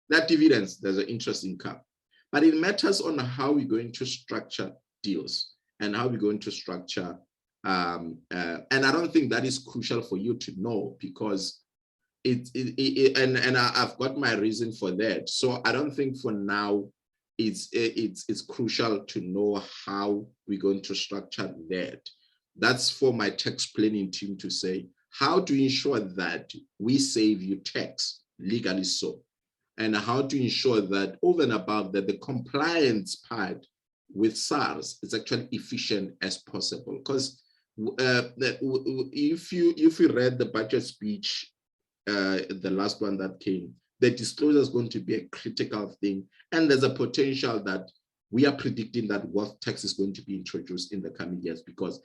That dividends, there's an interest income, but it matters on how we're going to structure deals and how we're going to structure. And I don't think that is crucial for you to know, because I've got my reason for that. So I don't think for now it's crucial to know how we're going to structure that. That's for my tax planning team to say, how to ensure that we save you tax legally so, and how to ensure that over and above that, the compliance part with SARS is actually efficient as possible. Because if you read the budget speech, the last one that came, the disclosure is going to be a critical thing, and there's a potential that we are predicting that wealth tax is going to be introduced in the coming years. Because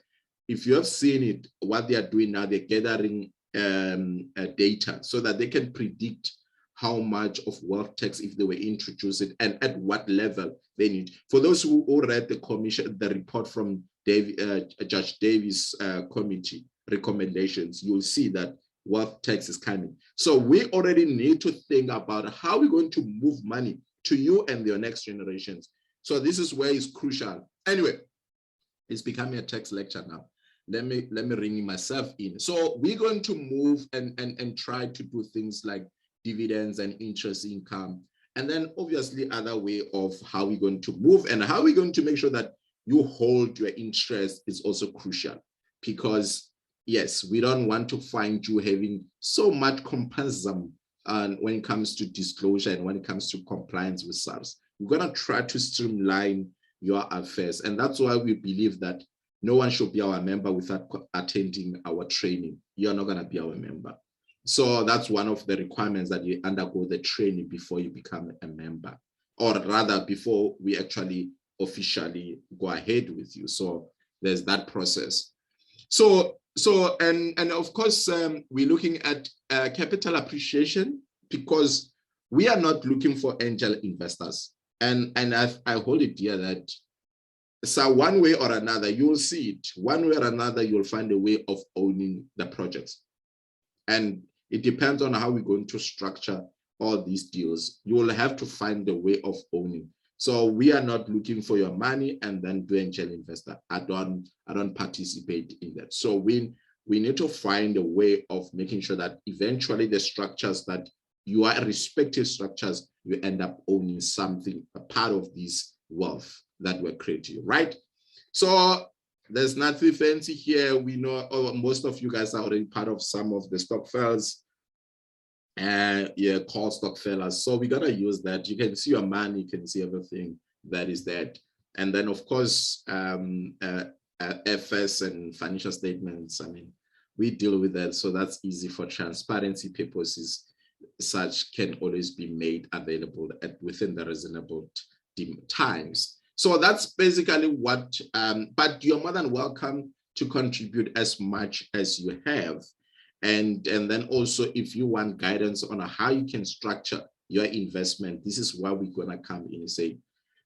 if you have seen it, what they are doing now, they're gathering data so that they can predict how much of wealth tax, if they were introduced it, and at what level they need. For those who read the report from Judge Davis committee recommendations, you'll see that wealth tax is coming. So we already need to think about how we're going to move money to you and your next generations. So this is where it's crucial. Anyway, it's becoming a tax lecture now. let me ring myself in. So we're going to move and try to do things like dividends and interest income. And then obviously other way of how we're going to move and how we're going to make sure that you hold your interest is also crucial, because yes, we don't want to find you having so much compulsion when it comes to disclosure and when it comes to compliance with SARS. We're going to try to streamline your affairs. And that's why we believe that no one should be our member without attending our training. You're not going to be our member. So that's one of the requirements, that you undergo the training before you become a member, or rather before we actually officially go ahead with you. So there's that process. So and of course, we're looking at capital appreciation, because we are not looking for angel investors. And I hold it dear that, so one way or another, you'll see it. One way or another, you'll find a way of owning the projects. And it depends on how we're going to structure all these deals. You will have to find a way of owning. So we are not looking for your money and then do angel investor. I don't participate in that. So we need to find a way of making sure that eventually the structures that you are respective structures, you end up owning something, a part of this wealth that we're creating, right? So there's nothing fancy here. We know most of you guys are already part of some of the Stockpiles, called Stockpillers. So we gotta use that. You can see your money, you can see everything that is that. And then of course, FS and financial statements, I mean, we deal with that. So that's easy for transparency purposes. Such can always be made available within the reasonable times. So that's basically what, but you're more than welcome to contribute as much as you have. And then also, if you want guidance on how you can structure your investment, this is where we're gonna come in and say,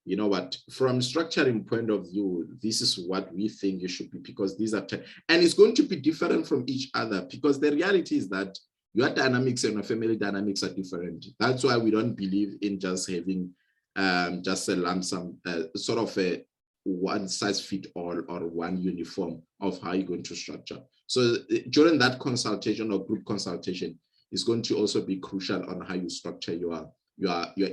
you know what, from structuring point of view, this is what we think you should be, because these are, and it's going to be different from each other, because the reality is that your dynamics and your family dynamics are different. That's why we don't believe in just having just a lump sum, sort of a one size fit all or one uniform of how you're going to structure. So during that consultation or group consultation, is going to also be crucial on how you structure your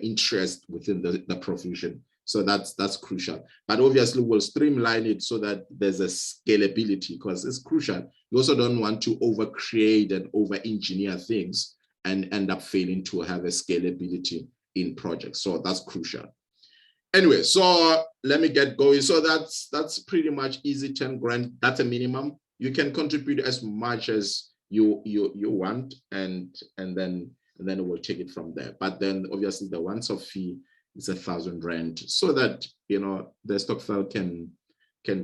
interest within the profusion. So that's crucial. But obviously we'll streamline it so that there's a scalability, because it's crucial. You also don't want to overcreate and over-engineer things and end up failing to have a scalability in projects. So that's crucial. Anyway, so let me get going. So that's pretty much easy, 10 grand. That's a minimum. You can contribute as much as you want, and then we'll take it from there. But then obviously the once-off fee is 1,000 rand, so that the Stockpile can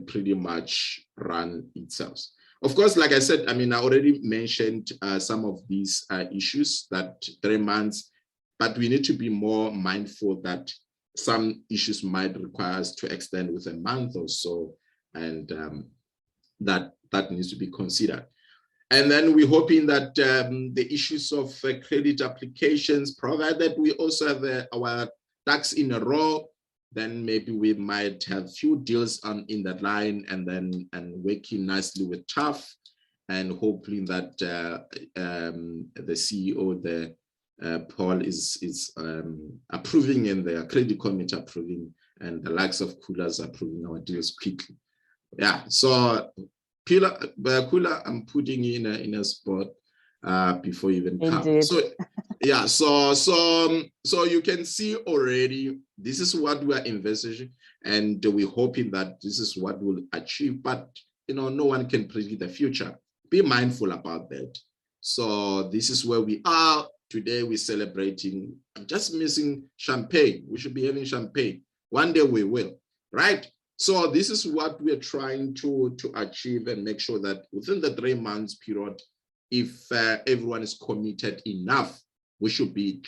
pretty much run itself. Of course, like I said, I mean, I already mentioned some of these issues, that 3 months, but we need to be more mindful that some issues might require us to extend with a month or so, and that needs to be considered. And then we're hoping that the issues of credit applications, provided we also have our ducks in a row, then maybe we might have few deals in that line, and working nicely with TAF, and hoping that the CEO, Paul, is approving, and the credit committee approving, and the likes of Kula's approving our deals quickly. Yeah, so Kula, I'm putting you in a spot before you even come. Indeed. So yeah, so you can see already this is what we are envisaging, and we're hoping that this is what we'll achieve. But no one can predict the future. Be mindful about that. So this is where we are today. We're celebrating. I'm just missing champagne. We should be having champagne. One day we will, right? So this is what we're trying to achieve, and make sure that within the 3 months period, if everyone is committed enough, we should be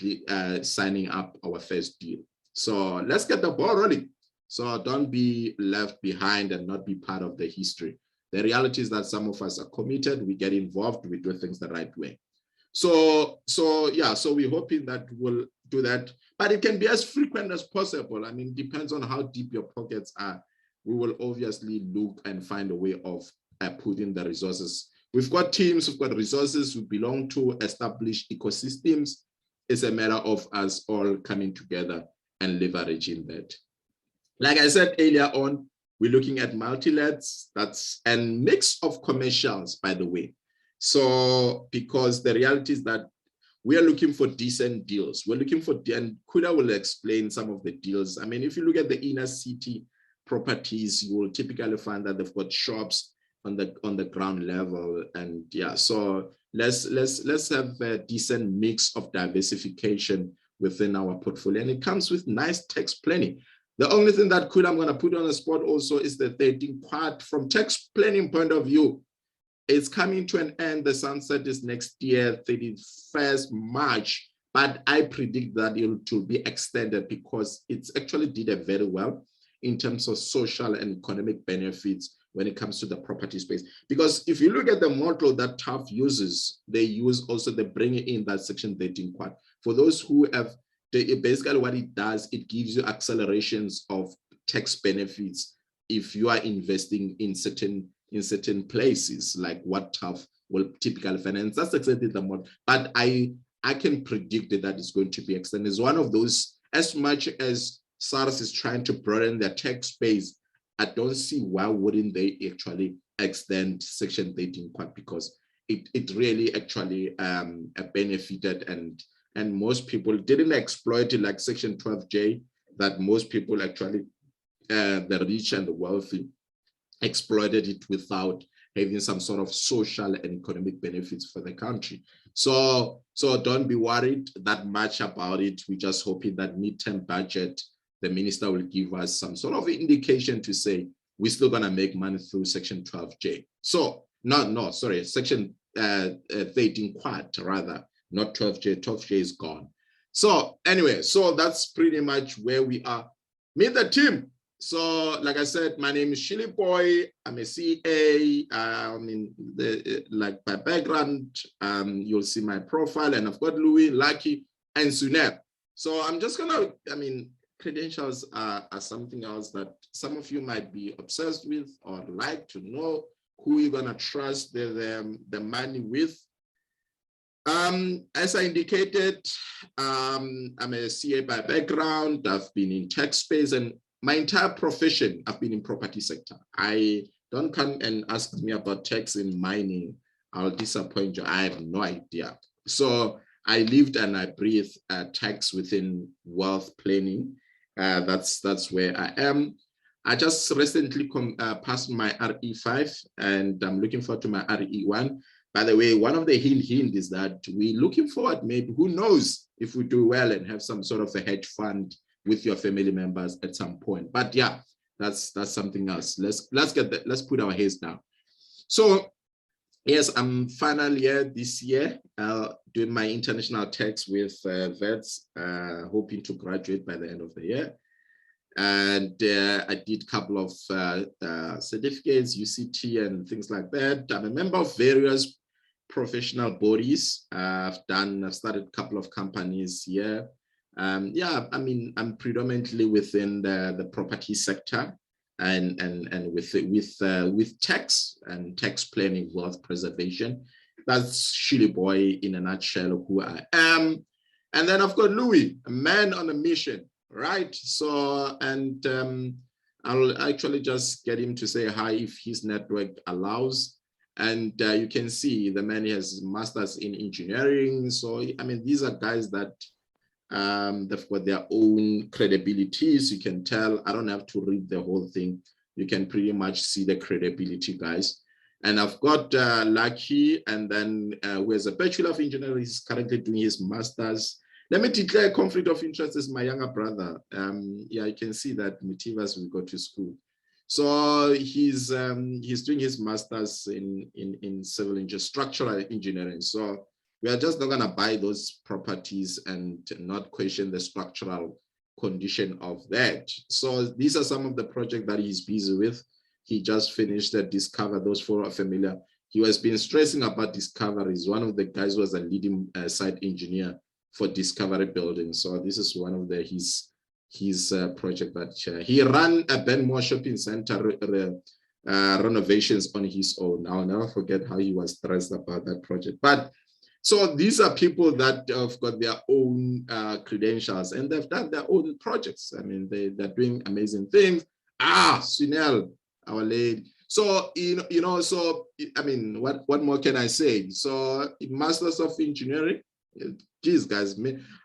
signing up our first deal. So let's get the ball rolling. So don't be left behind and not be part of the history. The reality is that some of us are committed, we get involved, we do things the right way. So yeah, so we're hoping that we'll do that, but it can be as frequent as possible. I mean, it depends on how deep your pockets are. We will obviously look and find a way of put in the resources. We've got teams, we've got resources, we belong to established ecosystems. It's a matter of us all coming together and leveraging that. Like I said earlier on, we're looking at multi-lets, that's a mix of commercials, by the way. So, because the reality is that we are looking for decent deals. We're looking for, and Kuda will explain some of the deals. I mean, if you look at the inner city properties, you will typically find that they've got shops on the ground level. And yeah, so let's have a decent mix of diversification within our portfolio. And it comes with nice tax planning. The only thing that I'm going to put on the spot also is the 13th quad. From tax planning point of view, it's coming to an end. The sunset is next year, 31st March. But I predict that it will be extended because it's actually did it very well in terms of social and economic benefits when it comes to the property space. Because if you look at the model that TAF uses, they bring in that section 13 quad. For those who have, basically what it does, it gives you accelerations of tax benefits if you are investing in certain places, like what TAF will typically finance. That's exactly the model. But I can predict that it's going to be extended. It's one of those, as much as SARS is trying to broaden their tax base, I don't see why wouldn't they actually extend section 13 quad, because it really actually benefited, and most people didn't exploit it like section 12J, that most people actually, the rich and the wealthy, exploited it without having some sort of social and economic benefits for the country. So don't be worried that much about it. We're just hoping that midterm budget, the minister will give us some sort of indication to say we're still going to make money through section 12J. So section 13 quad rather, not 12J. 12J is gone. So anyway, so that's pretty much where we are. Meet the team. So like I said, my name is Shilly Boy. I'm a CA. Like by background, you'll see my profile, and I've got Louis, Lucky, and Suneb. So I'm just gonna, credentials are something else that some of you might be obsessed with or like to know who you're gonna trust the money with. As I indicated, I'm a CA by background. I've been in tech space, and my entire profession, I've been in property sector. I don't come and ask me about tax in mining. I'll disappoint you. I have no idea. So I lived and I breathed tax within wealth planning. That's where I am. I just recently passed my RE5, and I'm looking forward to my RE1. By the way, one of the hint is that we're looking forward, maybe, who knows, if we do well and have some sort of a hedge fund with your family members at some point. But yeah, that's something else. Let's put our heads down. So yes, I'm final year this year, doing my international tax with VETS, hoping to graduate by the end of the year. And I did a couple of certificates, UCT and things like that. I'm a member of various professional bodies. I've started a couple of companies here. Yeah, I'm predominantly within the property sector and with tax and tax planning, wealth preservation. That's Shilly Boy in a nutshell, who I am. And then I've got Louis, a man on a mission, right? So, and I'll actually just get him to say hi if his network allows. And you can see the man has masters in engineering. So, these are guys that they've got their own credibilities. You can tell, I don't have to read the whole thing. You can pretty much see the credibility, guys. And I've got Lucky, and then who has a Bachelor of Engineering. He's currently doing his master's. Let me declare conflict of interest as my younger brother. Yeah, you can see that Mitivas will go to school. So he's doing his master's in civil engineering, structural engineering. So we are just not going to buy those properties and not question the structural condition of that. So these are some of the projects that he's busy with. He just finished the Discover. Those who are familiar, he has been stressing about Discover. He's one of the guys who was a leading site engineer for Discovery Building. So this is one of his project that he ran a Benmore shopping center renovations on his own. I'll never forget how he was stressed about that project. But so these are people that have got their own credentials and they've done their own projects. I mean, they're doing amazing things. Sunel, our lady. So, so, I mean, what more can I say? So, Masters of Engineering, geez, guys,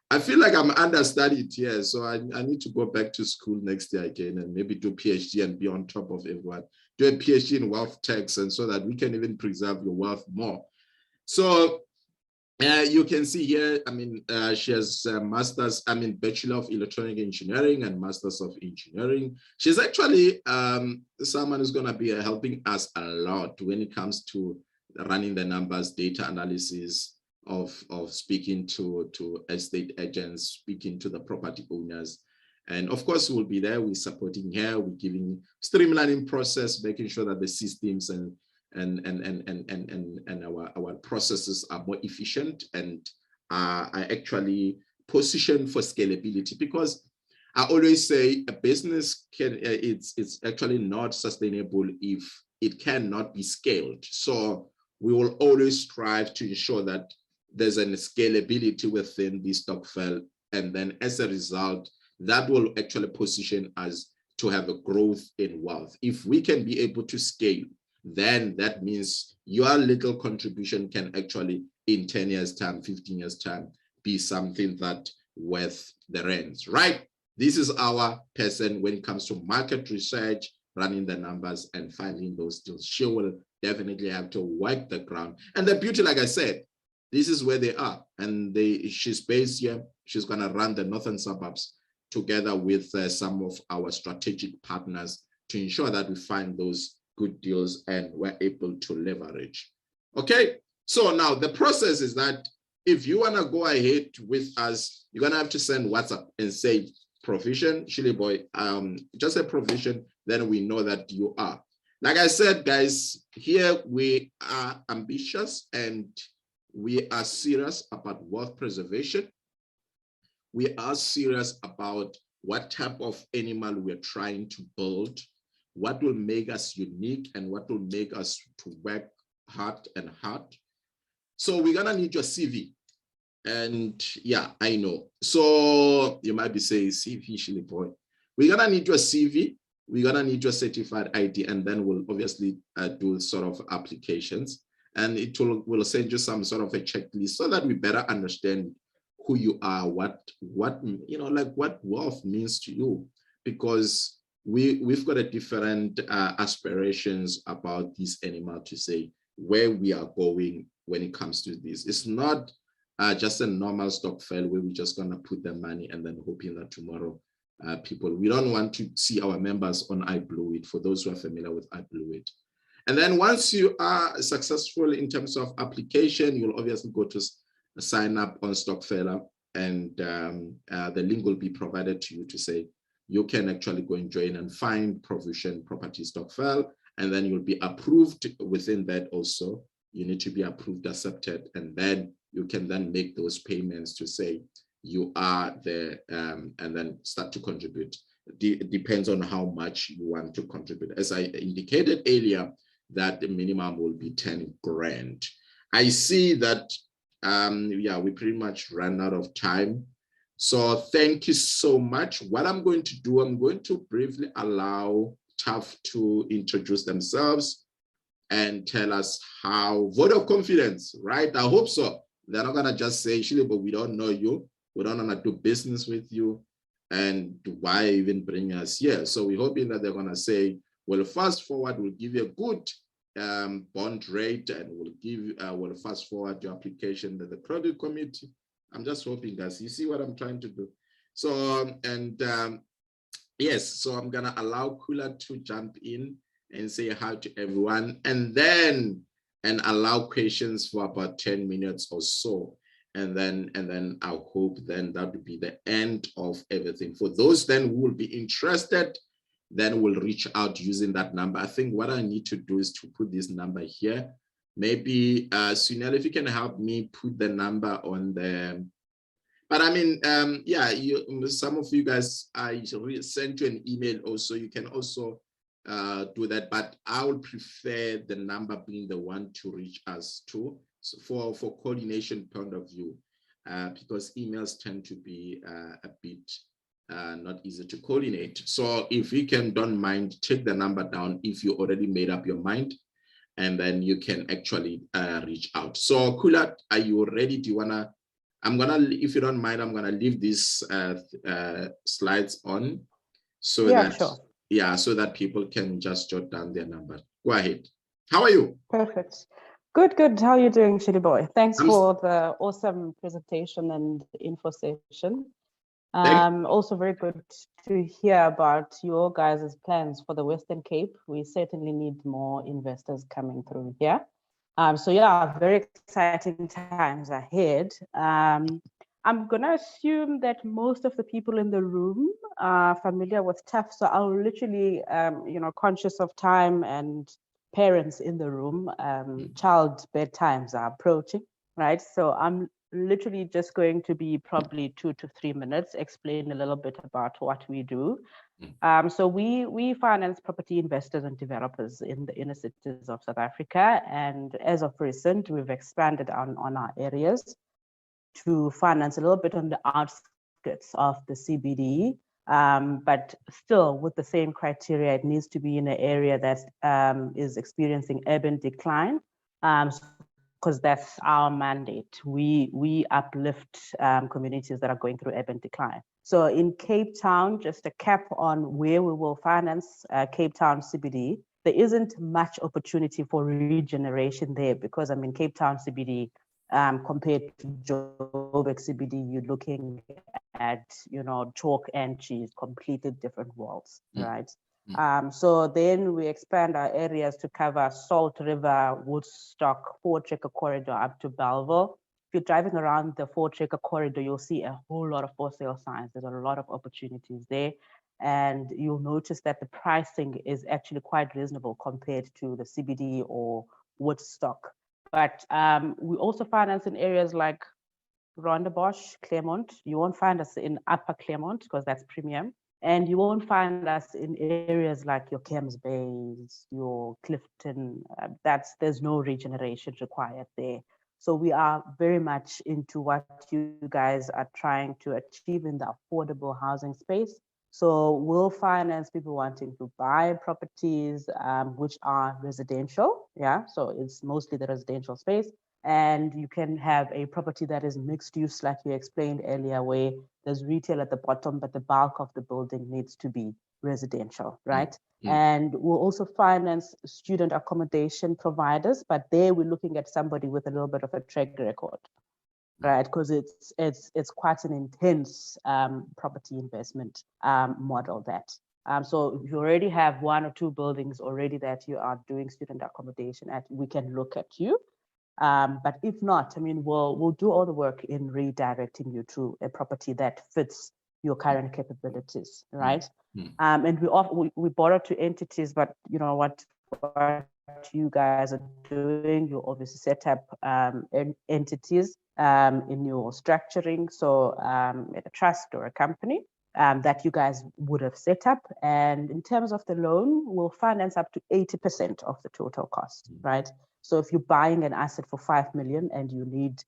I feel like I'm understudied here. So I need to go back to school next year again and maybe do PhD and be on top of everyone. Do a PhD in wealth tax and so that we can even preserve your wealth more. So, you can see here, I mean, she has master's, I mean, Bachelor of Electronic Engineering and Masters of Engineering. She's actually someone who's going to be helping us a lot when it comes to running the numbers, data analysis, of speaking to estate agents, speaking to the property owners. And of course, we'll be there. We're supporting her. We're giving streamlining process, making sure that the systems and our processes are more efficient and are actually positioned for scalability. Because I always say a business it's actually not sustainable if it cannot be scaled. So we will always strive to ensure that there's a scalability within the Stockpile, and then as a result, that will actually position us to have a growth in wealth. If we can be able to scale, then that means your little contribution can actually, in 10 years' time, 15 years' time, be something that worth the rents, right? This is our person when it comes to market research, running the numbers and finding those deals. She will definitely have to work the ground. And the beauty, like I said, this is where they are. And she's based here. She's going to run the northern suburbs together with some of our strategic partners to ensure that we find those good deals and we're able to leverage. Okay, so now the process is that if you want to go ahead with us, you're going to have to send WhatsApp and say, Profusion, Shilly Boy, just a Profusion, then we know that you are. Like I said, guys, here we are ambitious and we are serious about wealth preservation. We are serious about what type of animal we're trying to build, what will make us unique and what will make us to work hard and hard. So we're gonna need your CV. And yeah, I know. So you might be saying, CV, Shilly Boy. We're gonna need your CV, we're gonna need your certified ID, and then we'll obviously do sort of applications. And it will send you some sort of a checklist so that we better understand who you are, what like what wealth means to you, because we've got a different aspirations about this animal to say where we are going when it comes to this. It's not just a normal Stockpile where we're just gonna put the money and then hoping that tomorrow we don't want to see our members on I Blew It, for those who are familiar with I Blew It. And then once you are successful in terms of application, you'll obviously go to sign up on Stockpile, and the link will be provided to you to say you can actually go and join and find Profsion Property Stokvel, and then you'll be approved within that also. You need to be approved, accepted, and then you can then make those payments to say you are there, and then start to contribute. It depends on how much you want to contribute. As I indicated earlier, that the minimum will be 10 grand. I see that, yeah, we pretty much ran out of time. So thank you so much. What I'm going to do, I'm going to briefly allow TAF to introduce themselves and tell us how, vote of confidence, right? I hope so. They're not gonna just say, Shilly, but we don't know you. We don't want to do business with you. And why even bring us here? So we're hoping that they're gonna say, well, fast forward, we'll give you a good bond rate, and we'll fast forward your application to the credit committee. I'm just hoping, guys, you see what I'm trying to do. So, yes, so I'm gonna allow Kula to jump in and say hi to everyone, and then allow questions for about 10 minutes or so. And then I hope then that will be the end of everything. For those then who will be interested, then we'll reach out using that number. I think what I need to do is to put this number here. Maybe Sunil, if you can help me put the number on the, but I mean, yeah, some of you guys, I sent you an email also. You can also do that, but I would prefer the number being the one to reach us to, so for coordination point of view, because emails tend to be a bit not easy to coordinate. So if you don't mind, take the number down if you already made up your mind, and then you can actually reach out. So Kula, are you ready? Do you wanna, if you don't mind, I'm gonna leave these slides on, so Yeah, that sure. yeah, so that people can just jot down their number. Go ahead. How are you? Perfect. Good, good. How are you doing, Shitty Boy? Thanks I'm for the awesome presentation and info session. Thank Also very good to hear about your guys' plans for the Western Cape. We certainly need more investors coming through here. So yeah, very exciting times ahead. I'm gonna assume that most of the people in the room are familiar with TAF, so I'll literally, conscious of time and parents in the room, child bedtimes are approaching, right? So I'm literally just going to be probably 2 to 3 minutes, explain a little bit about what we do. So we finance property investors and developers in the inner cities of South Africa. And as of recent, we've expanded on our areas to finance a little bit on the outskirts of the CBD, but still with the same criteria. It needs to be in an area that is experiencing urban decline, because that's our mandate. We uplift communities that are going through urban decline. So in Cape Town, just a cap on where we will finance Cape Town CBD, there isn't much opportunity for regeneration there, because I mean, Cape Town CBD, compared to Joburg CBD, you're looking at, chalk and cheese, completely different worlds, right? So then we expand our areas to cover Salt River, Woodstock, Four-Checker Corridor up to Belleville. If you're driving around the Four-Checker Corridor, you'll see a whole lot of for sale signs. There's a lot of opportunities there. And you'll notice that the pricing is actually quite reasonable compared to the CBD or Woodstock. But we also finance in areas like Rondebosch, Claremont. You won't find us in Upper Claremont because that's premium. And you won't find us in areas like your Camps Bays, your Clifton. There's no regeneration required there. So we are very much into what you guys are trying to achieve in the affordable housing space. So we'll finance people wanting to buy properties, which are residential. Yeah, so it's mostly the residential space. And you can have a property that is mixed use, like you explained earlier, where there's retail at the bottom, but the bulk of the building needs to be residential, right? And we'll also finance student accommodation providers, but there we're looking at somebody with a little bit of a track record, right? Because it's quite an intense property investment model that. So if you already have 1 or 2 buildings already that you are doing student accommodation at, we can look at you. But if not, I mean, we'll do all the work in redirecting you to a property that fits your current capabilities, right? And we borrow to entities, but you know what you guys are doing, you obviously set up entities in your structuring, so at a trust or a company that you guys would have set up. And in terms of the loan, we'll finance up to 80% of the total cost, right? So if you're buying an asset for 5 million and you need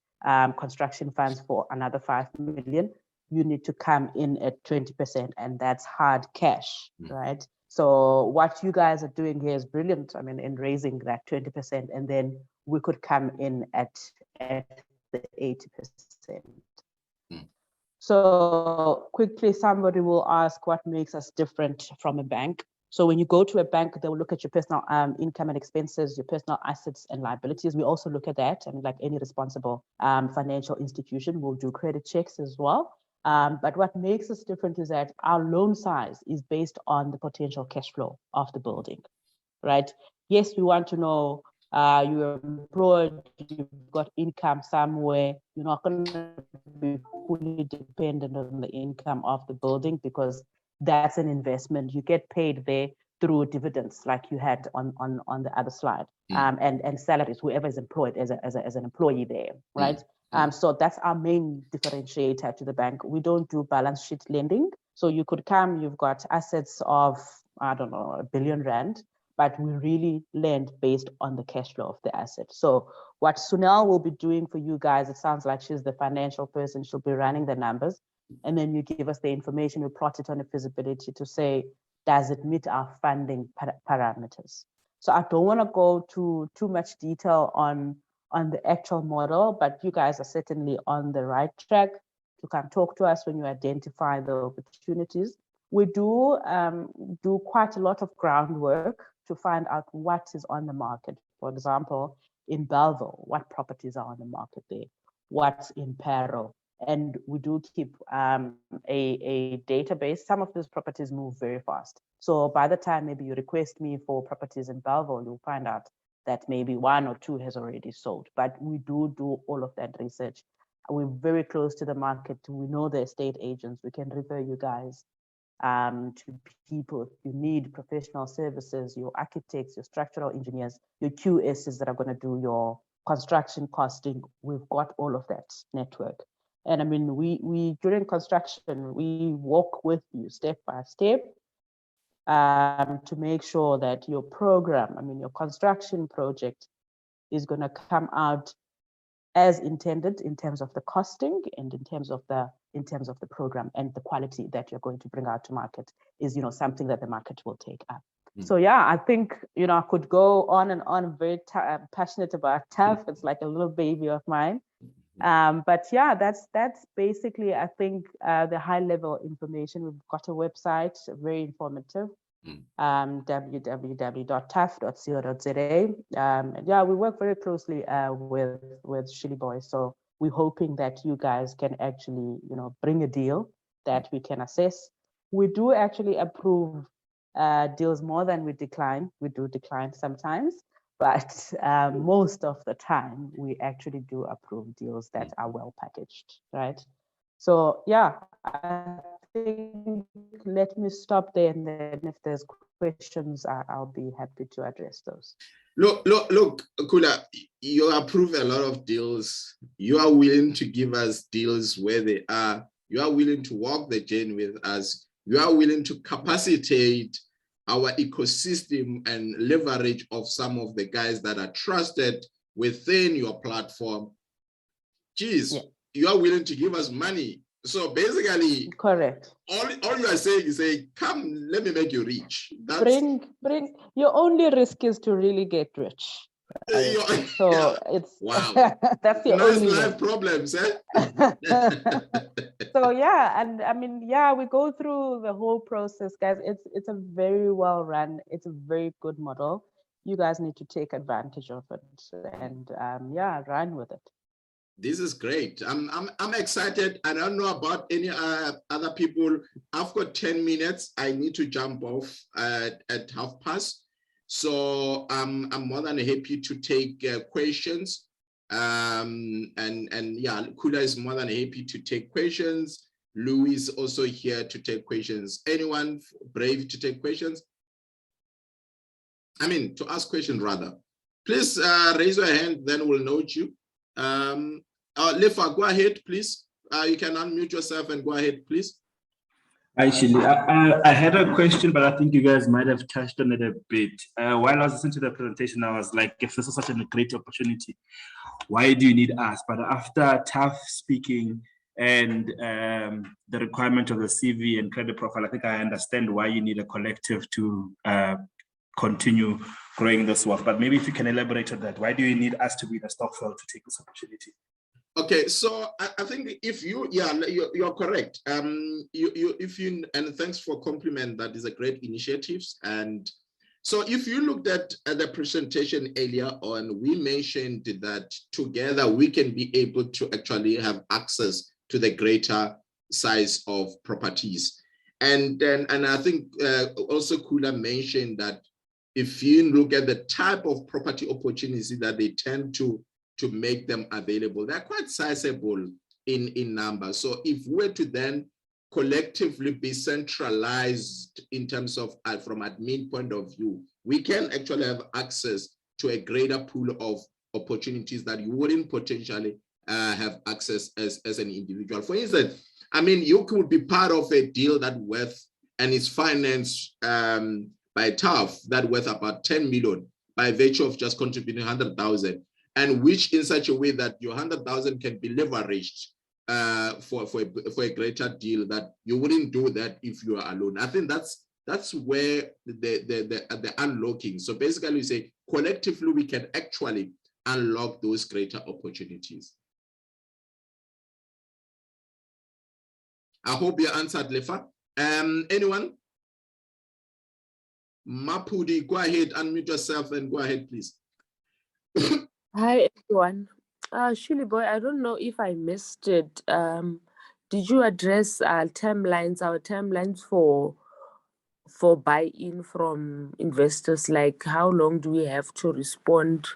construction funds for another 5 million, you need to come in at 20%, and that's hard cash, right? So what you guys are doing here is brilliant. I mean, in raising that 20%, and then we could come in at the 80%. So quickly, somebody will ask what makes us different from a bank. So when you go to a bank, they will look at your personal income and expenses, your personal assets and liabilities. We also look at that. I mean, like any responsible financial institution, we'll do credit checks as well. But what makes us different is that our loan size is based on the potential cash flow of the building, right? Yes, we want to know you're employed, you've got income somewhere. You're not going to be fully dependent on the income of the building, because that's an investment. You get paid there through dividends, like you had on the other slide, and salaries, whoever is employed as an employee there, right? So that's our main differentiator to the bank. We don't do balance sheet lending. So you could come, you've got assets of I don't know, R1 billion, but we really lend based on the cash flow of the asset. So what Sunel will be doing for you guys, it sounds like she's the financial person, she'll be running the numbers, and then you give us the information, we plot it on a feasibility to say, does it meet our funding parameters? So I don't want to go too much detail on the actual model, but you guys are certainly on the right track to come talk to us when you identify the opportunities. We do quite a lot of groundwork to find out what is on the market. For example, in Belleville, what properties are on the market there? What's in Paro? And we do keep a database. Some of these properties move very fast. So by the time maybe you request me for properties in Belleville, you'll find out that maybe 1 or 2 has already sold. But we do all of that research. We're very close to the market. We know the estate agents. We can refer you guys to people. If you need professional services, your architects, your structural engineers, your QSs that are going to do your construction costing, we've got all of that network. And I mean, we during construction, we walk with you step by step to make sure that your program, I mean, your construction project is going to come out as intended in terms of the costing and in terms of the program, and the quality that you're going to bring out to market is, you know, something that the market will take up. So yeah, I think, you know, I could go on and on. I'm very passionate about TAF. It's like a little baby of mine. But yeah, that's basically, I think, the high level information. We've got a website, very informative, www.taf.co.za. And yeah, we work very closely with Shilly Boy. So we're hoping that you guys can actually, you know, bring a deal that we can assess. We do actually approve deals more than we decline. We do decline sometimes, but most of the time we actually do approve deals that are well packaged, right? So yeah, I think let me stop there, and then if there's questions, I'll be happy to address those. Look, Kula, you approve a lot of deals. You are willing to give us deals where they are. You are willing to walk the journey with us. You are willing to capacitate our ecosystem and leverage of some of the guys that are trusted within your platform. Geez, yeah. You are willing to give us money. So basically, correct. All you are saying is, say, come, let me make you rich. That's... Bring. Your only risk is to really get rich. Right? So yeah. It's wow. That's your nice only life problems, eh? So yeah, and I mean, yeah, we go through the whole process, guys. It's a very well run. It's a very good model. You guys need to take advantage of it and yeah, run with it. This is great. I'm excited. I don't know about any other people. I've got 10 minutes. I need to jump off at past. So I'm more than happy to take questions. And yeah, Kula is more than happy to take questions. Louis is also here to take questions. Anyone brave to take questions? I mean, to ask questions rather. Please raise your hand, then we'll note you. Lefa, go ahead, please. You can unmute yourself and go ahead, please. Actually, I had a question, but I think you guys might have touched on it a bit. While I was listening to the presentation, I was like, if this is such a great opportunity, why do you need us? But after TAF speaking and the requirement of the CV and credit profile, I think I understand why you need a collective to continue growing this work. But maybe if you can elaborate on that, why do you need us to be the Stockpile to take this opportunity? Okay, so I think if you, yeah, you're correct. If you, and thanks for compliment, that is a great initiative. And so if you looked at the presentation earlier on, we mentioned that together we can be able to actually have access to the greater size of properties. And I think also Kula mentioned that if you look at the type of property opportunities that they tend to make them available, they're quite sizable in number. So if we're to then collectively be centralized in terms of from admin point of view, we can actually have access to a greater pool of opportunities that you wouldn't potentially have access as an individual. For instance, I mean, you could be part of a deal that worth and it's financed by TAF that worth about 10 million by virtue of just contributing 100,000, and which in such a way that your 100,000 can be leveraged for a greater deal, that you wouldn't do that if you are alone. I think that's where the unlocking. So basically we say collectively we can actually unlock those greater opportunities. I hope you answered, Lefa. Anyone? Mapudi, go ahead, unmute yourself and go ahead, please. Hi, everyone. Shuli boy, I don't know if I missed it. Did you address our timelines for buy-in from investors? Like, how long do we have to respond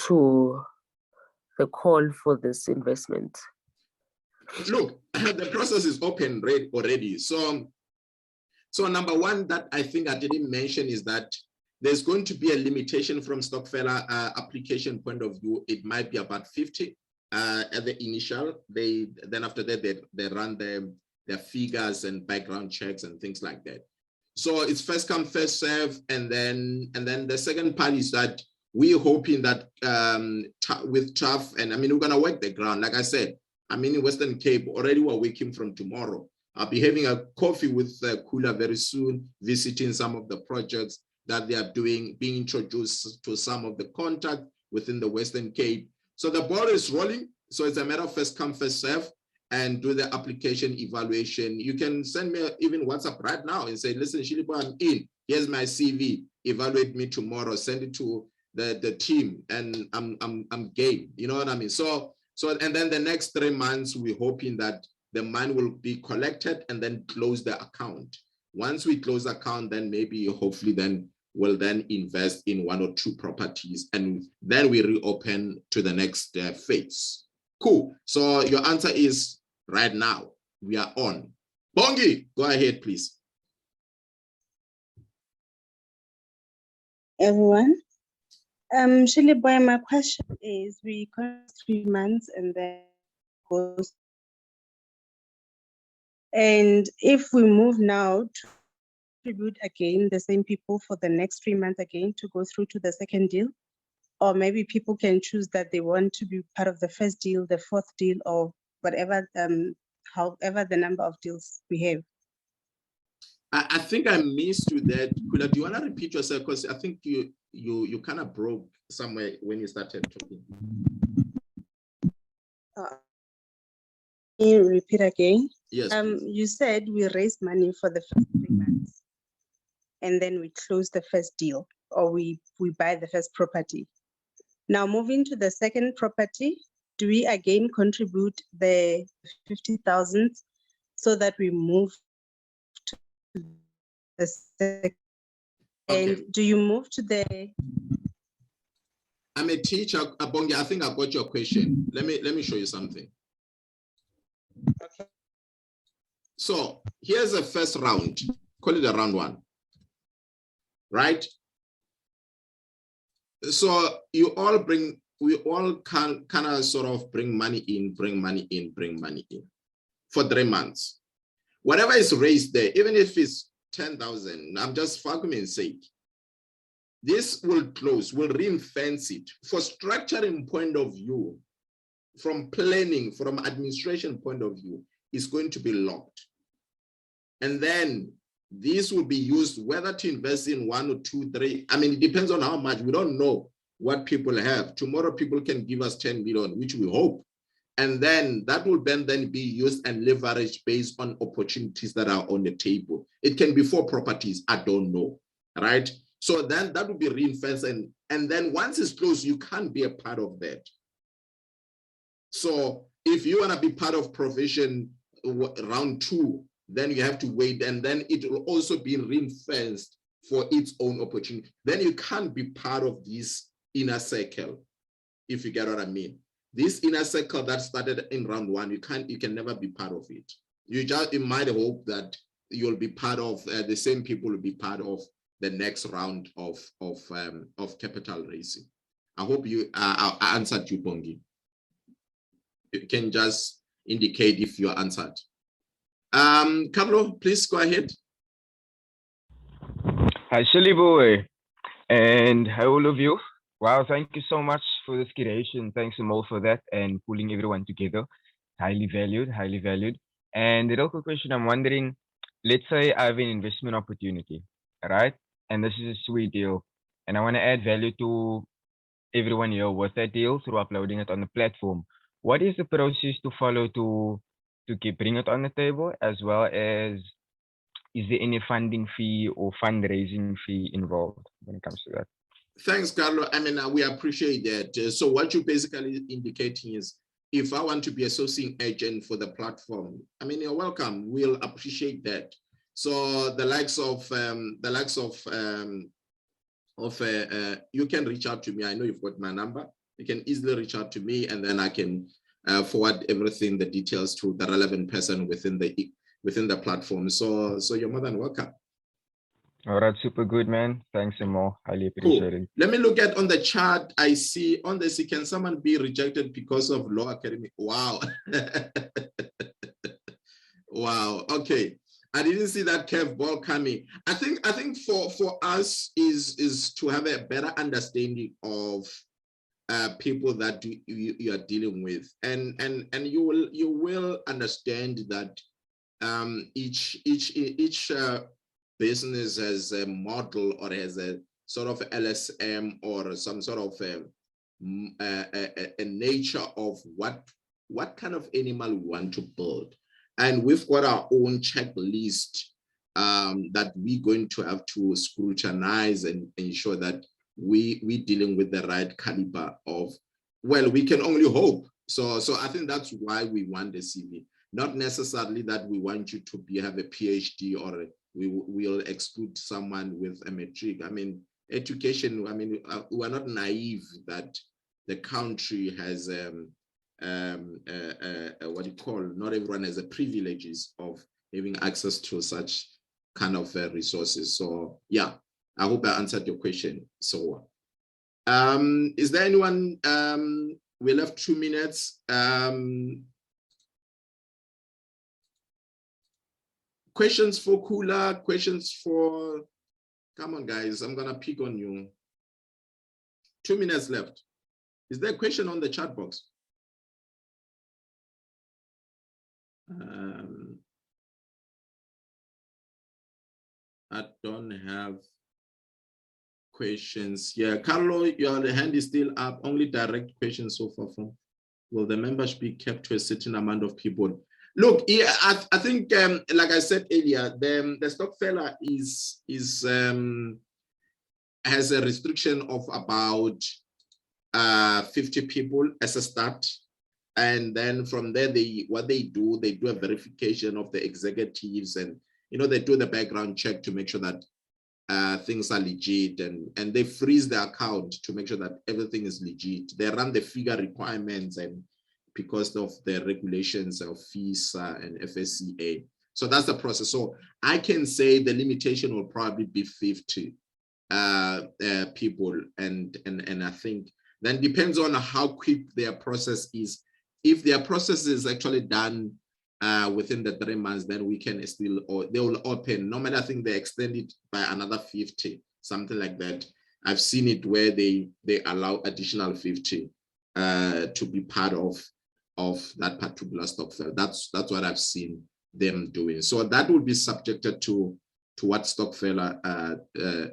to the call for this investment? Look, the process is open already. So number one that I think I didn't mention is that there's going to be a limitation from Stockpile application point of view. It might be about 50 at the initial. Then after that they run their figures and background checks and things like that. So it's first come, first serve, and then the second part is that we're hoping that with TAF, and I mean we're gonna work the ground. Like I said, I'm in Western Cape already. We're working from tomorrow. I'll be having a coffee with Kula very soon, visiting some of the projects that they are doing, being introduced to some of the contact within the Western Cape. So the ball is rolling. So it's a matter of first come, first serve, and do the application evaluation. You can send me even WhatsApp right now and say, listen, Shilipo, I'm in. Here's my CV. Evaluate me tomorrow. Send it to the team, and I'm game. You know what I mean? So and then the next 3 months, we're hoping that the money will be collected and then close the account. Once we close the account, then maybe hopefully then we'll then invest in 1 or 2 properties, and then we reopen to the next phase. Cool. So your answer is right now. We are on. Bongi, go ahead, please. Everyone. Shirley Boy, my question is, we collect 3 months and then goes. And if we move now to contribute again the same people for the next 3 months again to go through to the second deal, or maybe people can choose that they want to be part of the first deal, the 4th deal, or whatever, however the number of deals we have. I think I missed you there. Kula, do you want to repeat yourself? Because I think you kind of broke somewhere when you started talking. Can you repeat again? Yes. You said we raised money for the first 3 months, and then we close the first deal, or we buy the first property. Now moving to the second property, do we again contribute the 50,000 so that we move to the second? Okay. And do you move to the? I'm a teacher, Abongi. I think I got your question. Let me show you something. Okay. So here's the first round. Call it a round 1, right? So we all can kind of sort of bring money in for 3 months. Whatever is raised there, even if it's 10,000, I'm just for argument's sake, this will close, will ring-fence it. For structuring point of view, from planning, from administration point of view, is going to be locked. And then this will be used whether to invest in 1 or 2, 3. I mean, it depends on how much. We don't know what people have. Tomorrow, people can give us 10 million, which we hope. And then that will then be used and leveraged based on opportunities that are on the table. It can be 4 properties, I don't know, right? So then that will be ring-fenced, and then once it's closed, you can't be a part of that. So if you want to be part of Profusion round 2, then you have to wait, and then it will also be ring-fenced for its own opportunity. Then you can't be part of this inner circle, if you get what I mean. This inner circle that started in round 1, you can never be part of it. You might hope that you'll be part of the same people will be part of the next round of capital raising. I hope I answered you, Bongi. You can just indicate if you answered. Carlo, please go ahead. Hi, Shelly boy, and hi all of you. Wow, thank you so much for this creation. Thanks Mo for that and pulling everyone together. Highly valued, highly valued. And the real quick question, I'm wondering, let's say I have an investment opportunity, right? And this is a sweet deal, and I want to add value to everyone here with that deal through uploading it on the platform. What is the process to follow to bring it on the table, as well as is there any funding fee or fundraising fee involved when it comes to that? Thanks, Carlo. I mean, we appreciate that. So what you're basically indicating is, if I want to be a sourcing agent for the platform, I mean, you're welcome. We'll appreciate that. So the likes of you can reach out to me. I know you've got my number. You can easily reach out to me, and then I can forward everything, the details, to the relevant person within the platform. So you're more than welcome. All right, super good, man. Thanks, Mo. Highly Cool. appreciate it. Let me look at on the chart. I see on this, can someone be rejected because of low academic? Wow. Wow. Okay. I didn't see that curveball coming. I think for us is to have a better understanding of people that you are dealing with, and you will understand that each business has a model or has a sort of LSM or some sort of a nature of what kind of animal we want to build. And we've got our own checklist that we're going to have to scrutinize and ensure that we're dealing with the right caliber of, well, we can only hope. So I think that's why we want the CV. Not necessarily that we want you to have a PhD, or we'll exclude someone with a matric. I mean, education, I mean, we're not naive that the country has what you call, not everyone has the privileges of having access to such kind of resources. So yeah, I hope I answered your question. So is there anyone, we left 2 minutes. Questions for Kula, questions for, come on guys, I'm gonna pick on you. 2 minutes left. Is there a question on the chat box? I don't have questions. Yeah, Carlo, your hand is still up. Only direct questions so far from, will the membership be kept to a certain amount of people? Look, yeah, I think, like I said earlier, the Stockpile has a restriction of about 50 people as a start. And then from there, what they do a verification of the executives, and they do the background check to make sure that things are legit, and they freeze the account to make sure that everything is legit. They run the figure requirements, and because of the regulations of FISA and FSCA. So that's the process. So I can say the limitation will probably be 50 people, and I think then depends on how quick their process is. If their process is actually done within the 3 months, then we can still, or they will open. Normally, I think they extend it by another 50, something like that. I've seen it where they allow additional 50 to be part of that particular Stockpile. That's what I've seen them doing. So that would be subjected to what Stockpile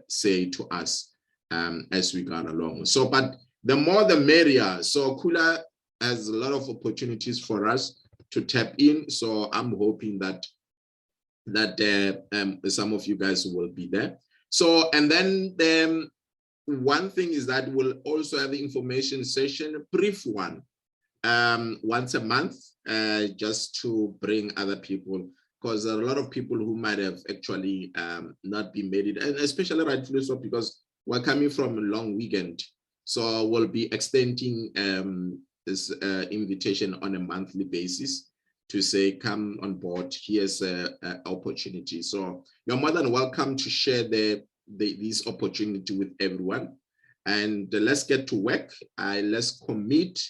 say to us as we go along. So, but the more the merrier. So Kula has a lot of opportunities for us to tap in. So I'm hoping that some of you guys will be there. So, and then one thing is that we'll also have the information session, a brief one, once a month, just to bring other people, because there are a lot of people who might have actually not been made it, and especially rightfully so, because we're coming from a long weekend. So we'll be extending this invitation on a monthly basis to say, come on board, here's an opportunity. So you're more than welcome to share this opportunity with everyone. And let's get to work, let's commit.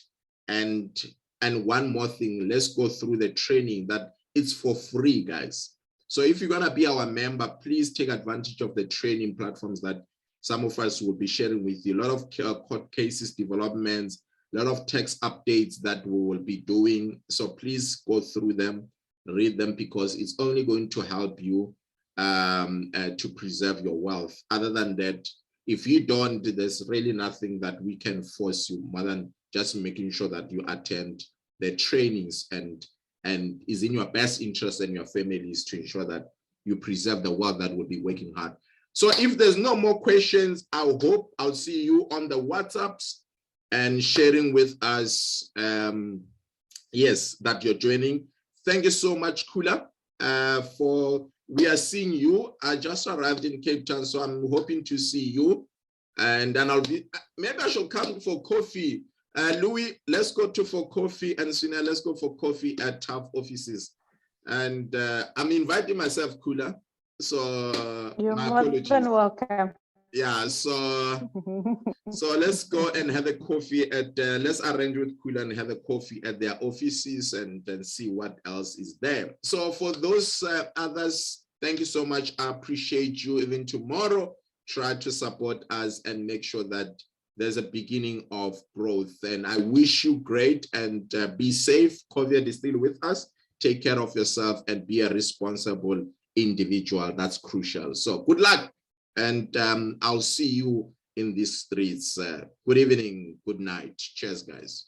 And one more thing, let's go through the training that it's for free, guys. So if you're going to be our member, please take advantage of the training platforms that some of us will be sharing with you. A lot of court cases developments, a lot of text updates that we will be doing. So please go through them, read them, because it's only going to help you to preserve your wealth. Other than that, if you don't, there's really nothing that we can force you more than just making sure that you attend the trainings, and is in your best interest and your families to ensure that you preserve the wealth that will be working hard. So if there's no more questions, I hope I'll see you on the WhatsApps and sharing with us, yes, that you're joining. Thank you so much, Kula, we are seeing you. I just arrived in Cape Town, so I'm hoping to see you. And then maybe I shall come for coffee. Louis, let's go for coffee, and Sina, let's go for coffee at TAF offices. And I'm inviting myself, Kula. So You're my more apologies. than welcome. Yeah, so let's go and have a coffee at, let's arrange with Kula and have a coffee at their offices and then see what else is there. So for those others, thank you so much. I appreciate you. Even tomorrow, try to support us and make sure that there's a beginning of growth. And I wish you great, and be safe. COVID is still with us. Take care of yourself and be a responsible individual. That's crucial. So good luck, and I'll see you in these streets. Good evening, good night. Cheers, guys.